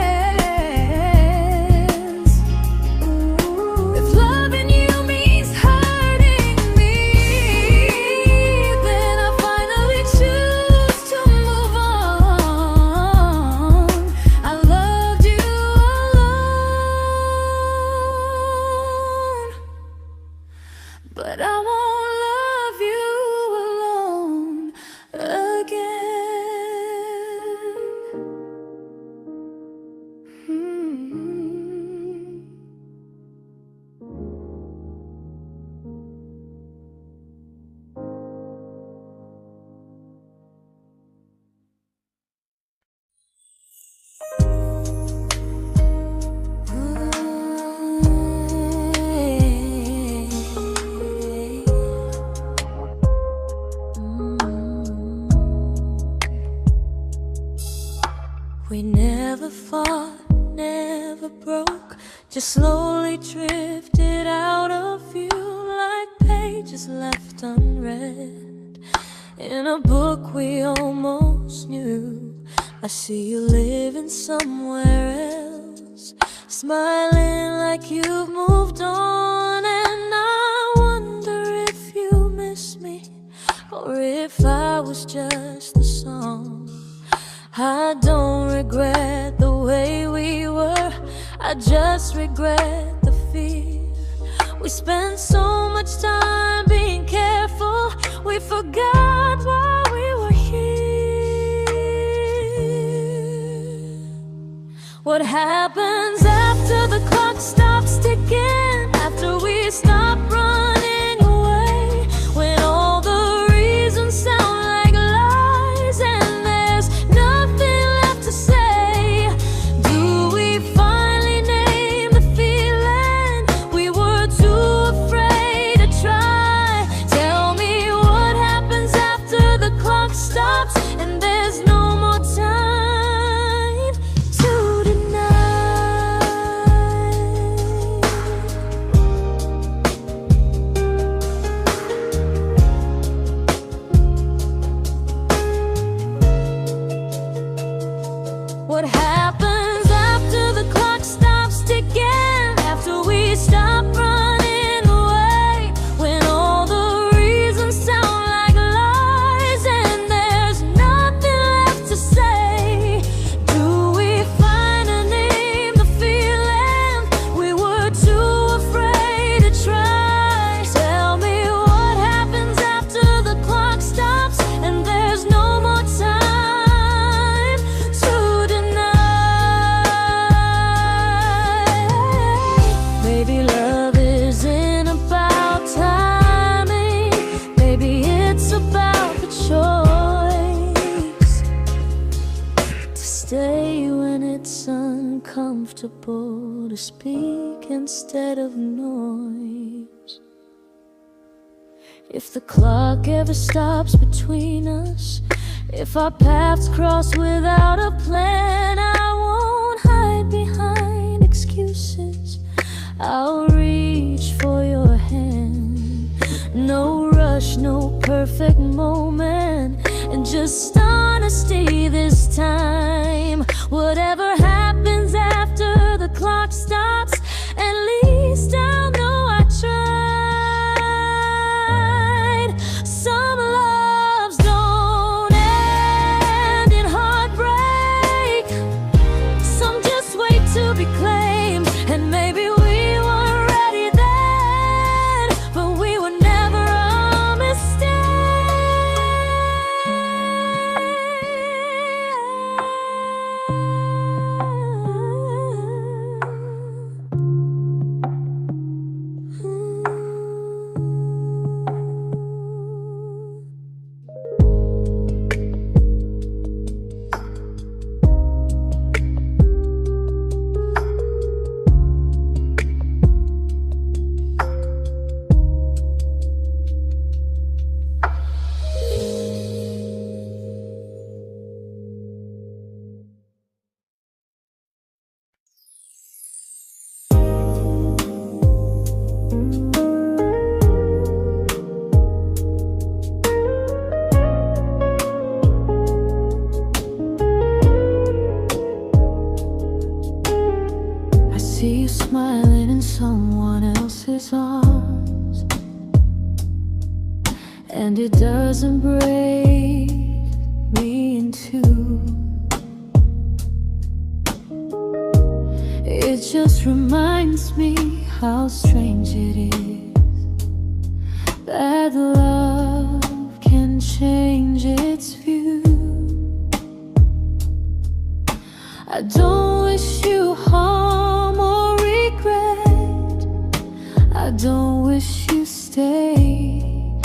If loving you means hurting me, then I finally choose to move on. I loved you alone, but I won't love you alone again. We never fought, never broke, just slowly drifted out of view like pages left unread in a book we almost knew. I see you living somewhere else, smiling like you've moved on, and I wonder if you miss me or if I was just the song. I don't regret the way we were, I just regret the fear. We spent so much time being careful, we forgot why we were here. What happens after the clock stops ticking, after we stop running away, when all the reasons sound like lies and there's nothing left to say? Do we finally name the feeling we were too afraid to try? comfortable to speak instead of noise. If the clock ever stops between us, if our paths cross without a plan, I won't hide behind excuses. I'll reach for your hand. No rush, no perfect moment, and just honesty this time. Whatever happens after the clock stops, at least I'll know I tried. Some loves don't end in heartbreak, some just wait to be claimed. And maybe we weren't ready then, but we were never a mistake. I see you smiling in someone else's arms, and it doesn't break me in two. It just reminds me how strange it is that love can change its view. I don't wish you harm or regret, I don't wish you stayed.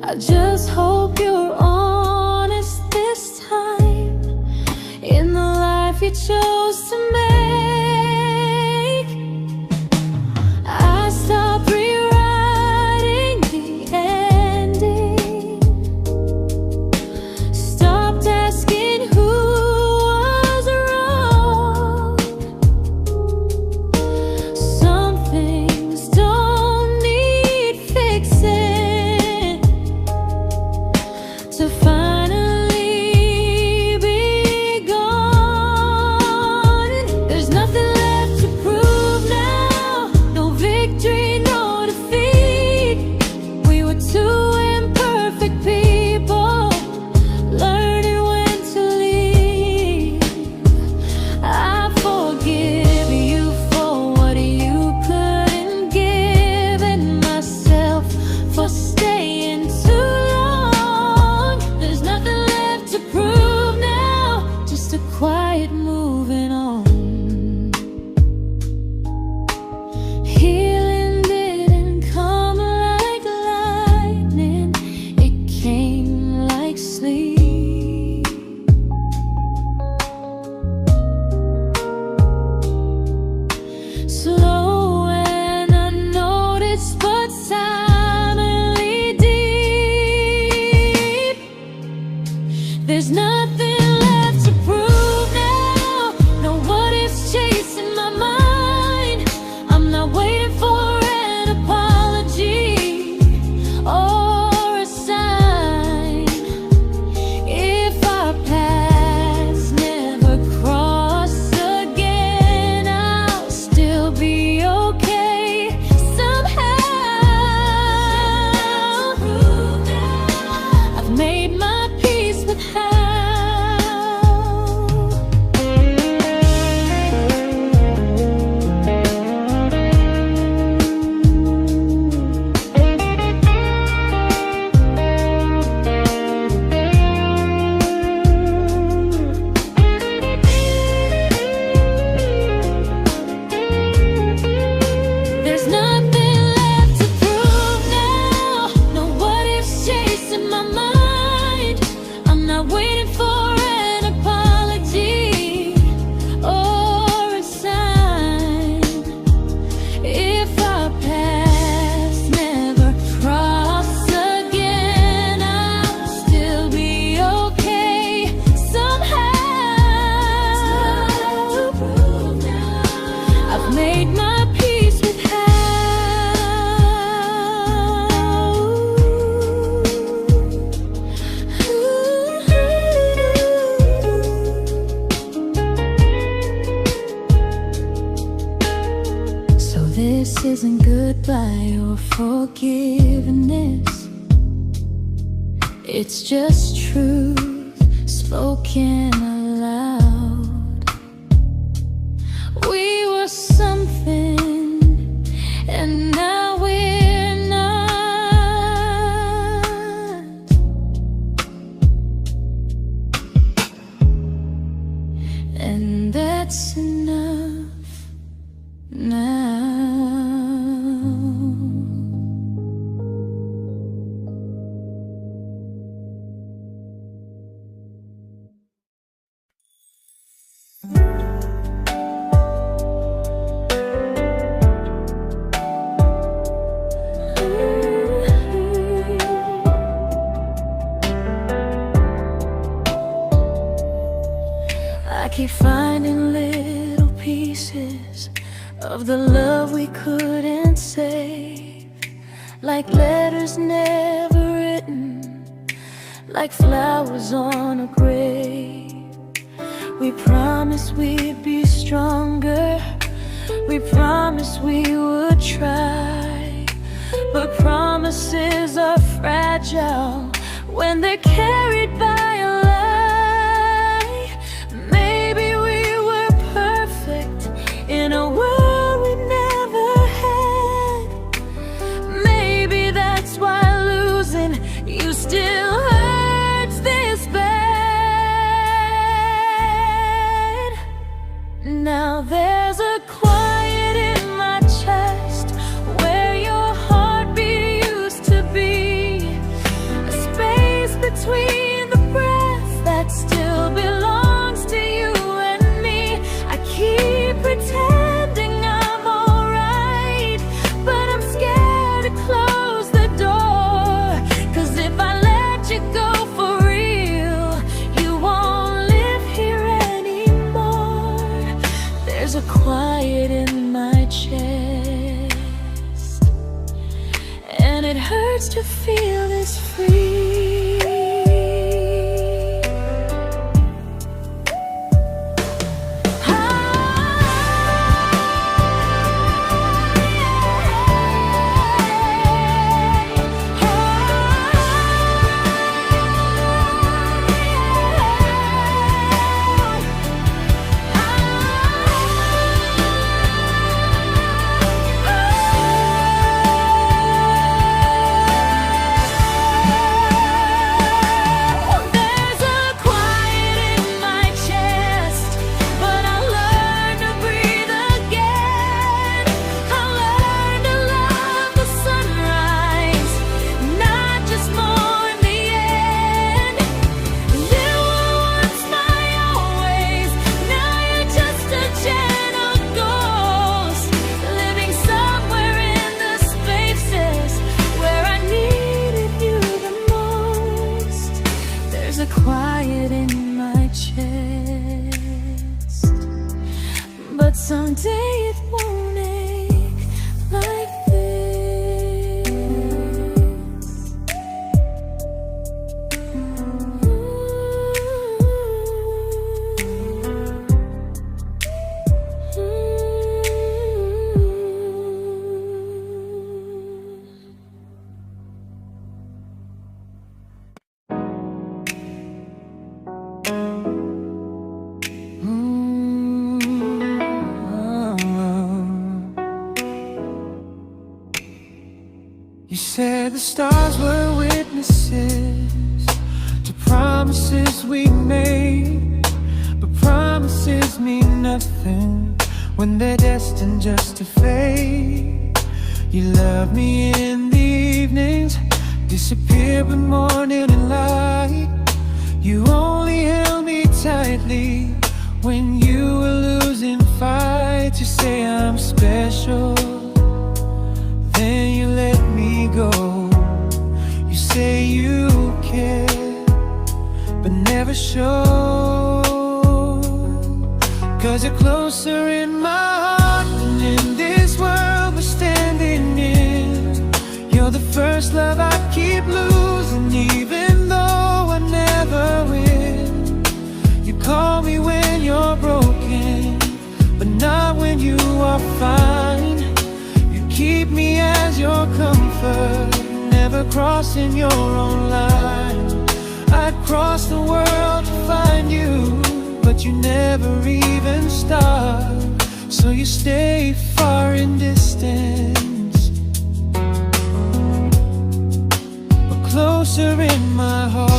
I just hope you're honest this time in the life you chose to make. made my peace with This isn't goodbye or forgiveness. It's just truth spoken aloud. We were something, and now we're not. And that's enough now. I keep finding little pieces of the love we couldn't save, like letters never written, like flowers on a grave. We promised we'd be stronger, we promised we would try, but promises are fragile when they're carried by a lie. Maybe we were perfect in a world we never had. Maybe that's why losing you still hurts this bad. Now there's a quiet in my chest where your heartbeat used to be, a space between the breaths that still belongs to you and me. I keep pretending I'm alright, but I'm scared to close the door, 'cause if I let you go for real, you won't live here anymore. There's a quiet in my chest, and it hurts to feel this free. Quiet in my chest, but someday it won't ache like this. You said the stars were witnesses to promises we made, but promises mean nothing when they're destined just to fade. You love me in the evenings, disappear when morning and light. You only held me tightly when you were losing fights. You say I'm special, then you let me go. You say you care, but never show, 'cause you're closer in my heart than in comfort, never crossing your own line. I'd cross the world to find you, but you never even start. So you stay far in distance, but closer in my heart.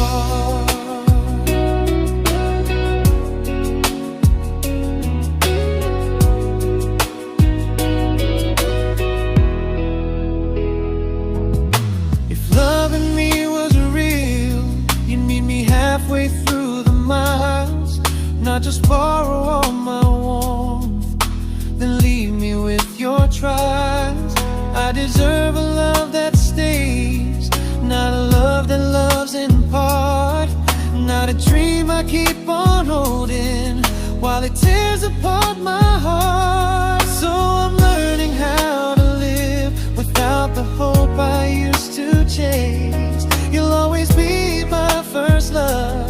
If loving me was real, you'd meet me halfway through the miles, not just borrow all my warmth, then leave me with your trials. I deserve a love that stays, not a love that loves in part, not a dream I keep on holding while it tears apart my heart. So I'm learning how to live without the hope I used to chase. You'll always be my first love,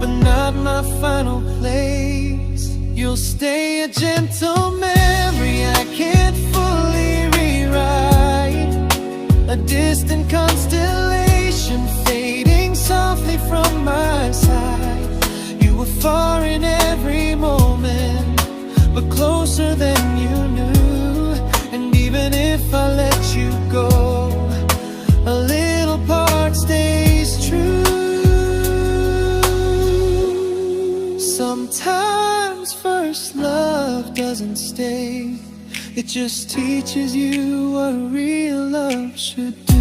but not my final place. You'll stay a gentle memory I can't fully rewrite, a distant constellation fading softly from my side. You were far in every moment, but closer than you knew. And even if I let you go, a little part stays true. Sometimes first love doesn't stay, it just teaches you what real love should do.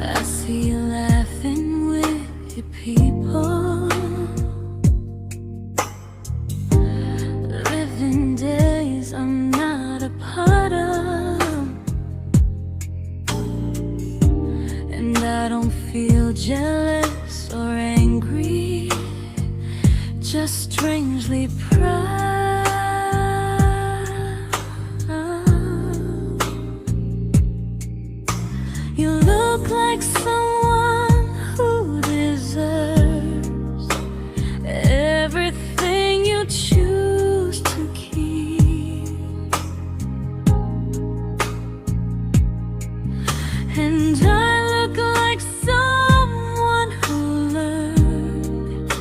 I see you laughing with your people, living days I'm not a part of, and I don't feel jealous or angry, just strangely proud. You look like someone who deserves everything you choose to keep, and I look like someone who learned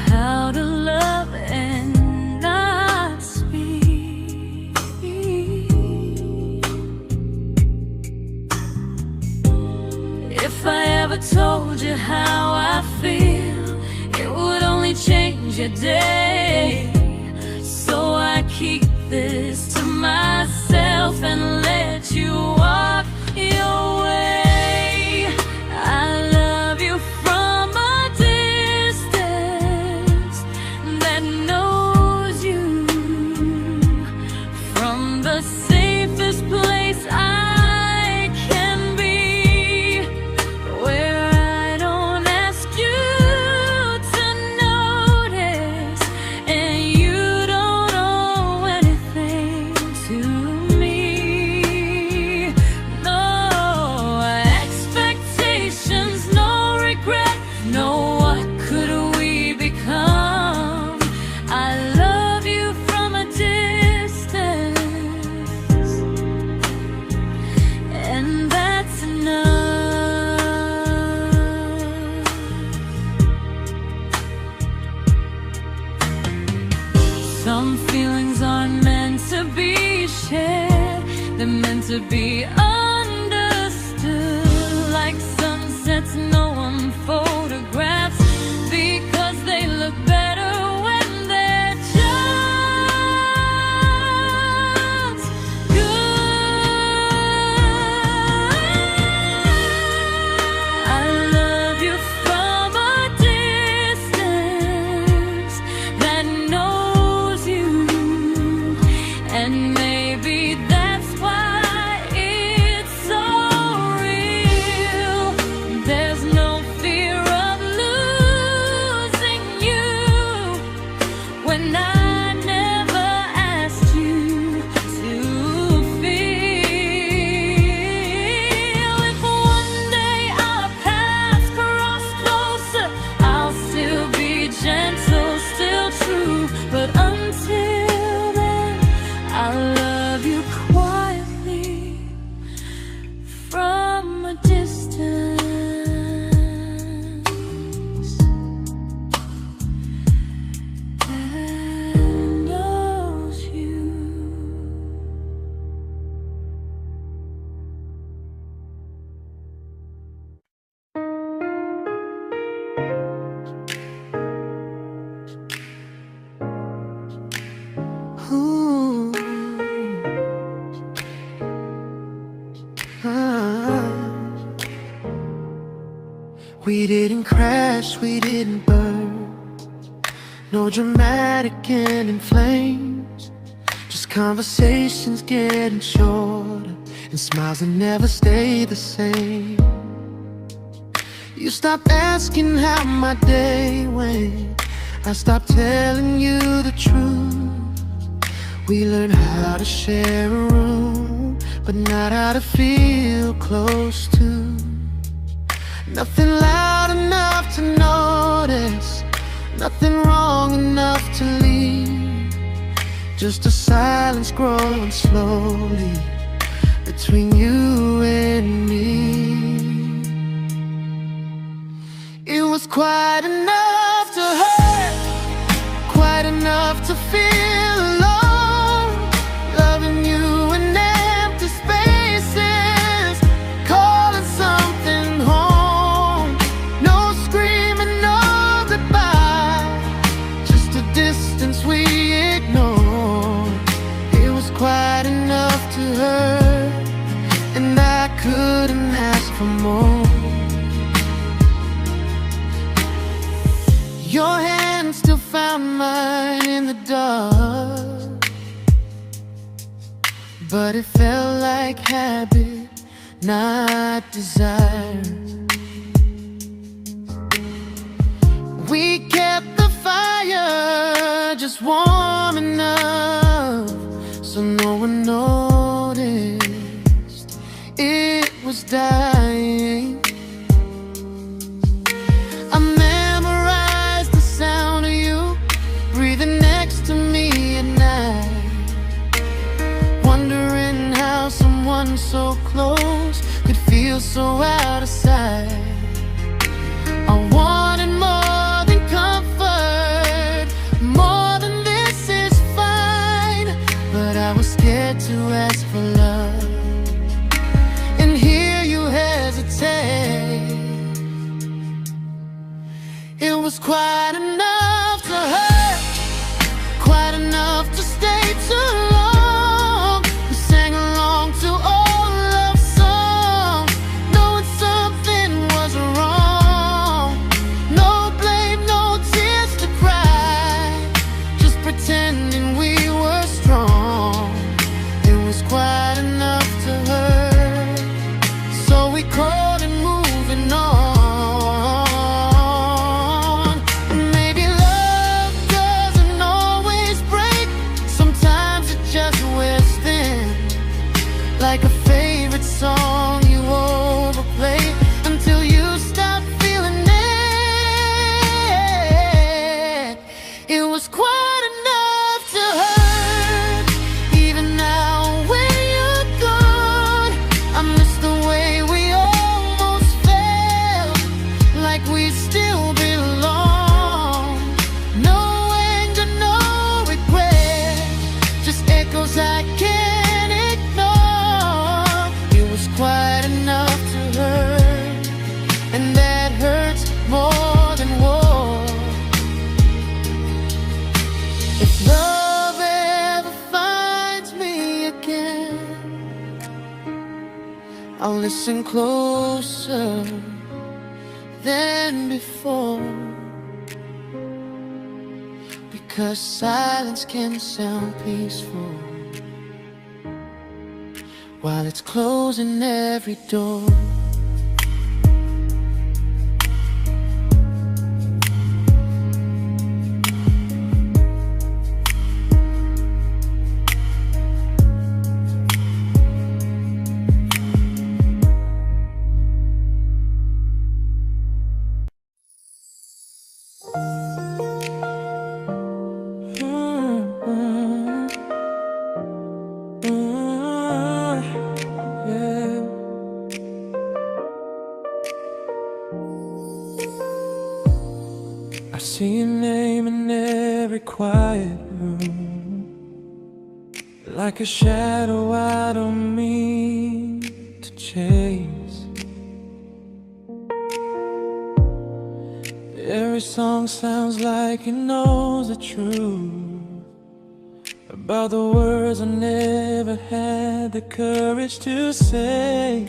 how to love and not speak. If I ever told you how I feel, it would only change your day. So I keep this to myself and let you walk your way. I love you from a distance that knows you, from the safest place I can be, where I don't ask you to notice, and you don't owe anything to me. No expectations, no regret, no what could we become. I love you from a distance, and that's enough. Some feelings aren't meant to be shared, they're meant to be understood, like sunsets no one photographs, because they look better when they're just good. I love you from a distance, We didn't crash, we didn't burn. No dramatic end in flames. Just conversations getting shorter, and smiles that never stay the same. You stopped asking how my day went. I stopped telling you the truth. We learned how to share a room, but not how to feel close to. Nothing loud enough to notice, nothing wrong enough to leave. Just a silence growing slowly between you and me. It was quite enough to hurt, quite enough to feel alone. Loving you in empty spaces, calling something home. No screaming, no goodbye, just a distance we ignored. It was quite enough to hurt, and I couldn't ask for more. Your hand still found mine in the dark, but it felt like habit, not desire. We kept the fire just warm enough so no one noticed it was dying. I memorized the sound of you breathing next to me at night, wondering how someone so close could feel so out of sight. I wanted more than comfort, more than this is fine, but I was scared to ask for love and hear you hesitate. It was quite enough to hurt, quite enough to stay too long. We sang along to old love songs, knowing something was wrong. No blame, no tears to cry, just pretending we were strong. It was quite enough to hurt, so we called and moving on. Like a favorite song you overplay until you stop feeling it. It was quite enough to hurt. Even now when you're gone, I miss the way we almost felt, like we still belong. No anger, no regret, just echoes I can't ignore. It was quite enough to hurt, and that hurts more than war. If love ever finds me again, I'll listen closer than before, because silence can sound peaceful while it's closing every door. I see your name in every quiet room, like a shadow I don't mean to chase. Every song sounds like it knows the truth about the words I never had the courage to say.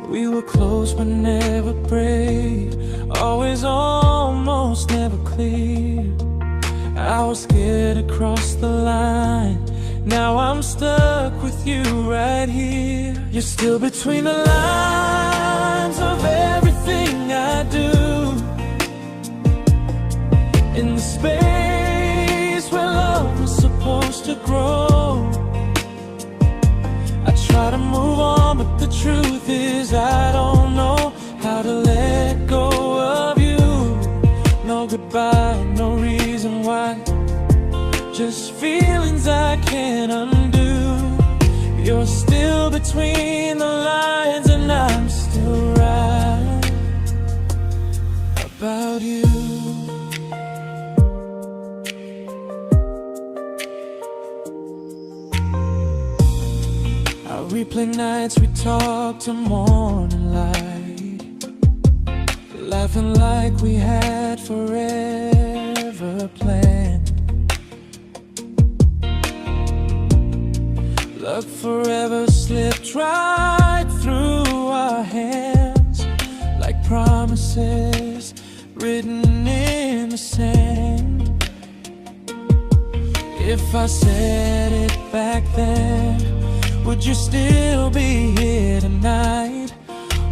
We were close but never prayed, always almost never clear. I was scared to cross the line, now I'm stuck with you right here. You're still between the lines of everything I do, in the space where love was supposed to grow. I try to move on, but the truth is I don't know how to let go of you. No goodbye, no reason why, just feelings I can't undo. You're still between the lines and I'm still right about you. I replay nights we talk to morning light, laughing like we had forever planned. Luck forever slipped right through our hands, like promises written in the sand. If I said it back then, would you still be here tonight?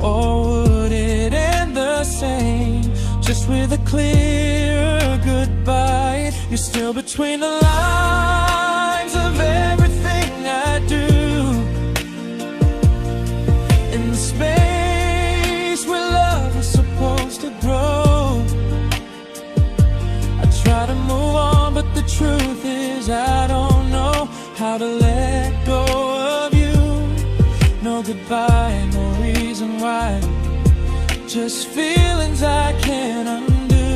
Or would it end the same, just with a clear goodbye? You're still between the lines of everything I do, in the space where love was supposed to grow. I try to move on, but the truth is I don't know how to let go of you. No goodbye, no reason why, just feelings I can't undo.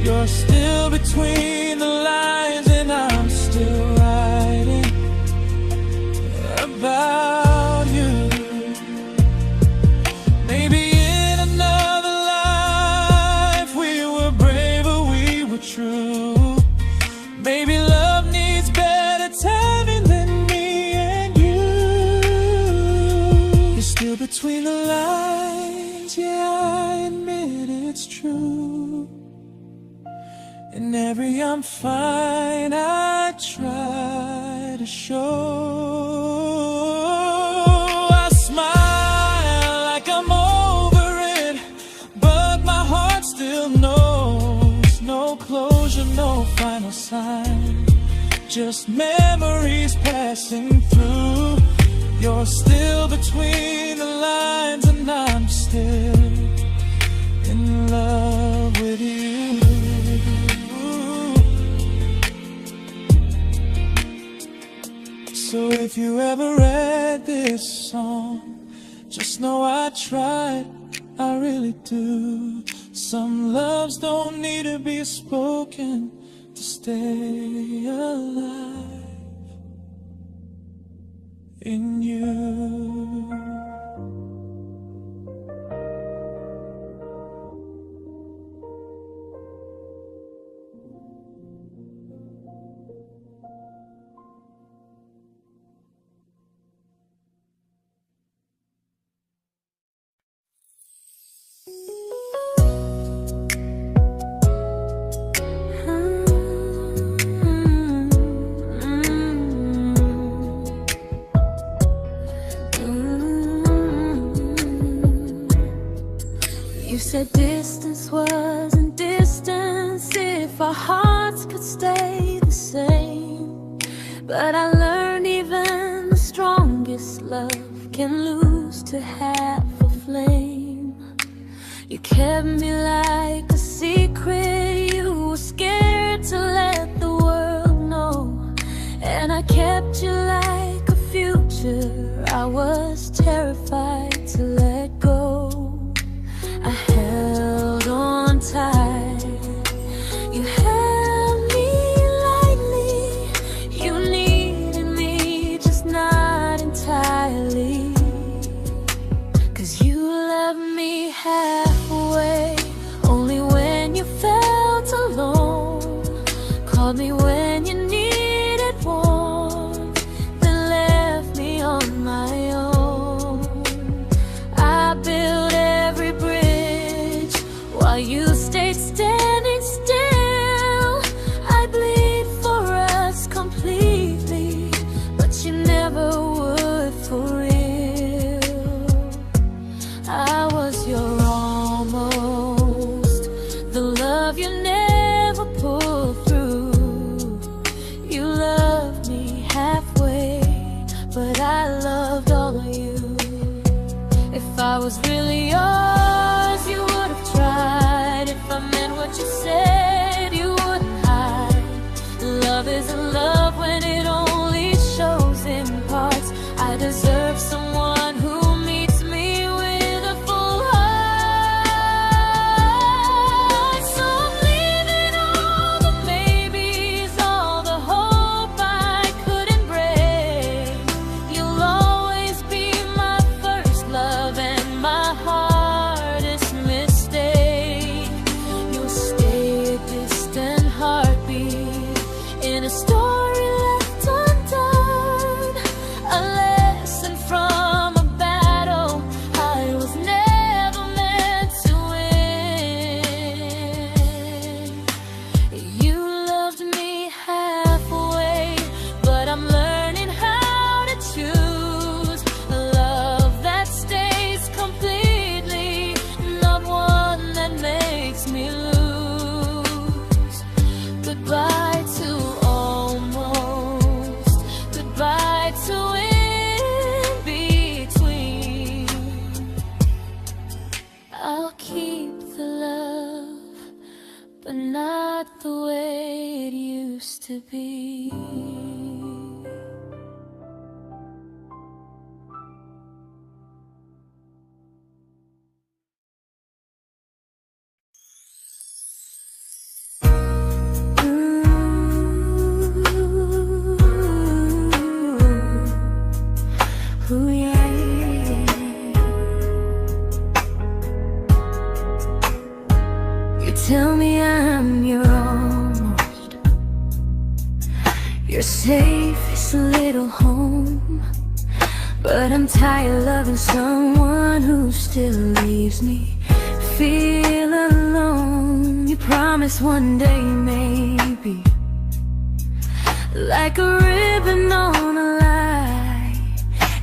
You're still between the lines and I'm still writing about you. Maybe in another life we were braver, we were true. Maybe love needs better timing than me and you. You're still between the lines, yeah, I admit it's true. In every I'm fine I try to show. I smile like I'm over it, but my heart still knows. No closure, no final sign, just memories passing through. You're still between the lines and I'm still in love with you. So if you ever read this song, just know I tried, I really do. Some loves don't need to be spoken to stay alive in you. You said distance wasn't distance if our hearts could stay the same. But I learned even the strongest love can lose to half a flame. You kept me like a secret, you were scared to let the world know. And I kept you like a future, I was terrified to let go. I held on tight, you held me lightly. You needed me, just not entirely. 'Cause you left me halfway, only when you felt alone. Called me when you needed warmth, then left me on my own. I you stayed standing still. I bleed for us completely, but you never would for real. I was your almost, the love you never pulled through. You loved me halfway, but I loved all of you. If I was really yours, you would have tried. If I meant what you said, you wouldn't hide. Love isn't love when it only shows in parts. I deserve someone who meets me with a full heart. So I'm leaving all the maybes, all the hope I couldn't break. You'll always be my first love and my hardest mistake. You'll stay a distant heartbeat in a story left undone, a lesson from a battle I was never meant to win. You loved me halfway, but I'm learning how to choose a love that stays completely, not one that makes me lose. Goodbye to almost, goodbye to in between. I'll keep the love, but not the way it used to be. Ooh, yeah. You tell me I'm your almost, your safest little home, but I'm tired loving someone who still leaves me feel alone. You promise one day maybe, like a ribbon on a line,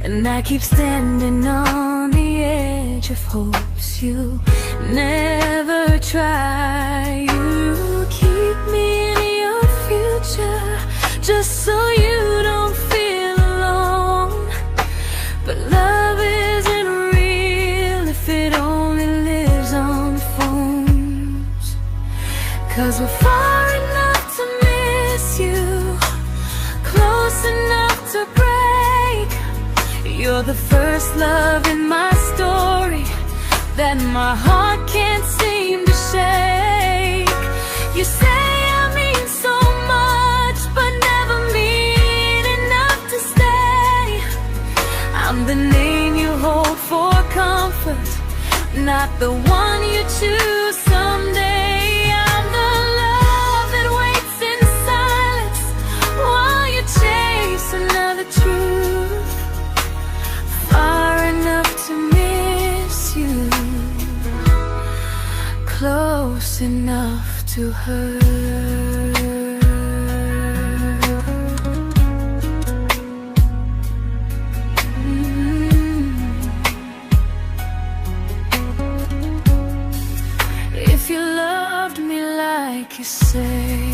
and I keep standing on the edge of hopes you never try. You keep me in your future just so you don't feel alone. But love isn't real if it only lives on the phones. 'Cause we're far enough to miss you, close enough to break. You're the first love in my story that my heart can't seem to shake. You say I mean so much, but never mean enough to stay. I'm the name you hold for comfort, not the one you choose someday. I'm the love that waits in silence while you chase another truth. Far enough to miss you, close enough to hurt. If you loved me like you say,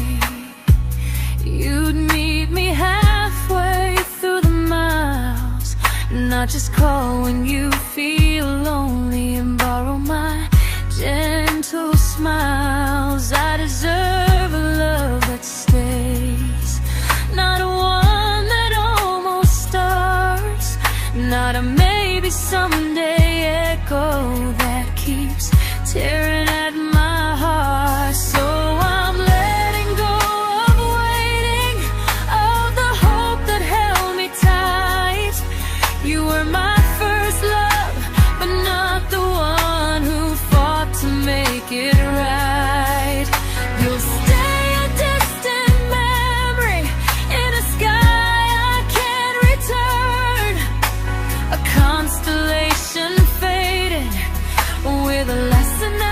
you'd meet me halfway through the miles, not just call when you feel lonely and borrow my gentle smiles. I deserve a love that stays, not one that almost starts, not a maybe someday echo that keeps tearing at my heart. So I'm letting go of waiting, of the hope that held me tight. You were my first love, but not the one who fought to make it right. You'll stay a distant memory in a sky I can't return, a constellation faded with a lesson I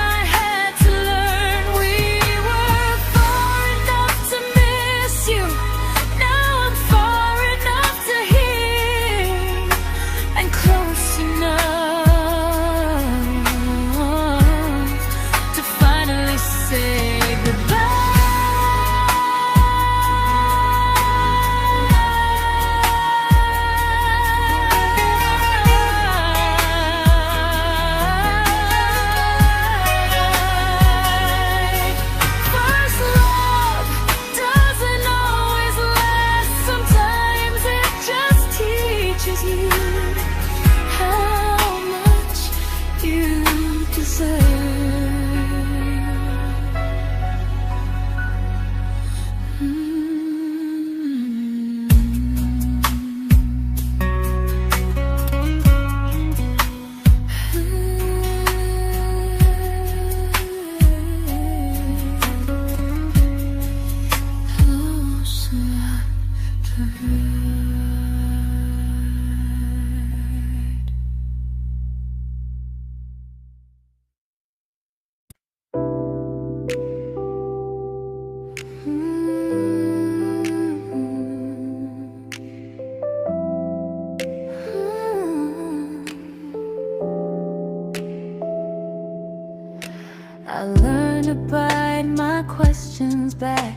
I learned to bite my questions back,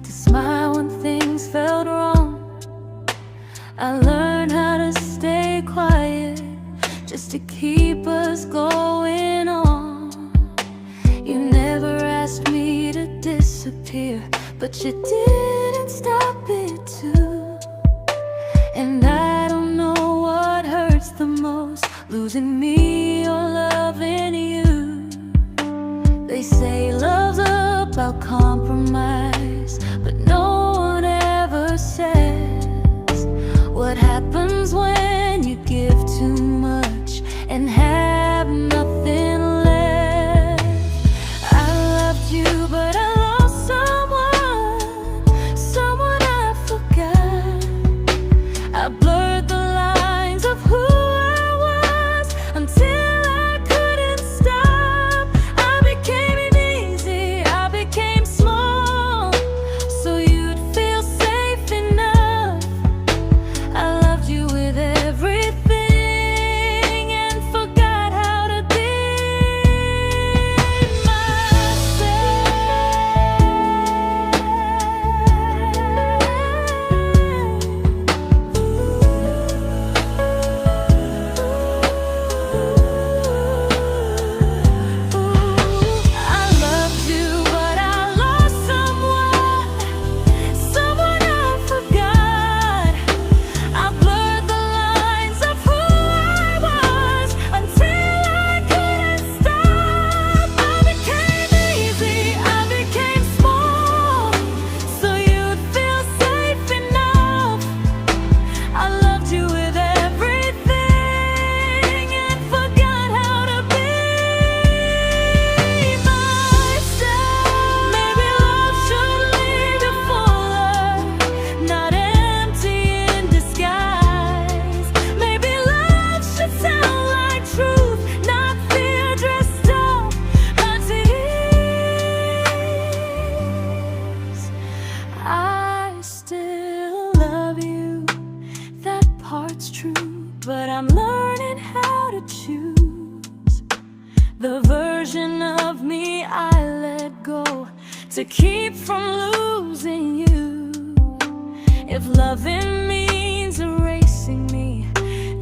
to smile when things felt wrong. I learned how to stay quiet, just to keep us going on. You never asked me to disappear, but you didn't stop it too. And I don't know what hurts the most, losing me or loving you. They say love's about compromise, but no one ever says what happens when you give too much and have nothing left. I loved you, but I lost someone I forgot. I blurred the lines of who I was until I couldn't stop. I became easy, I became small, so you'd feel safe enough. I loved you with everything and forgot how to be true, but I'm learning how to choose the version of me I let go to keep from losing you. If loving means erasing me,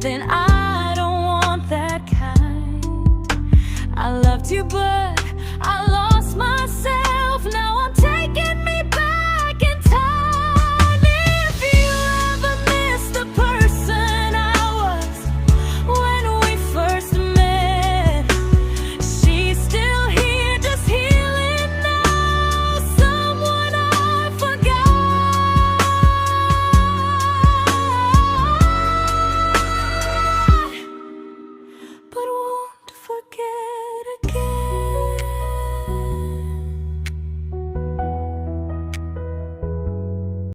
then I don't want that kind. I loved you, but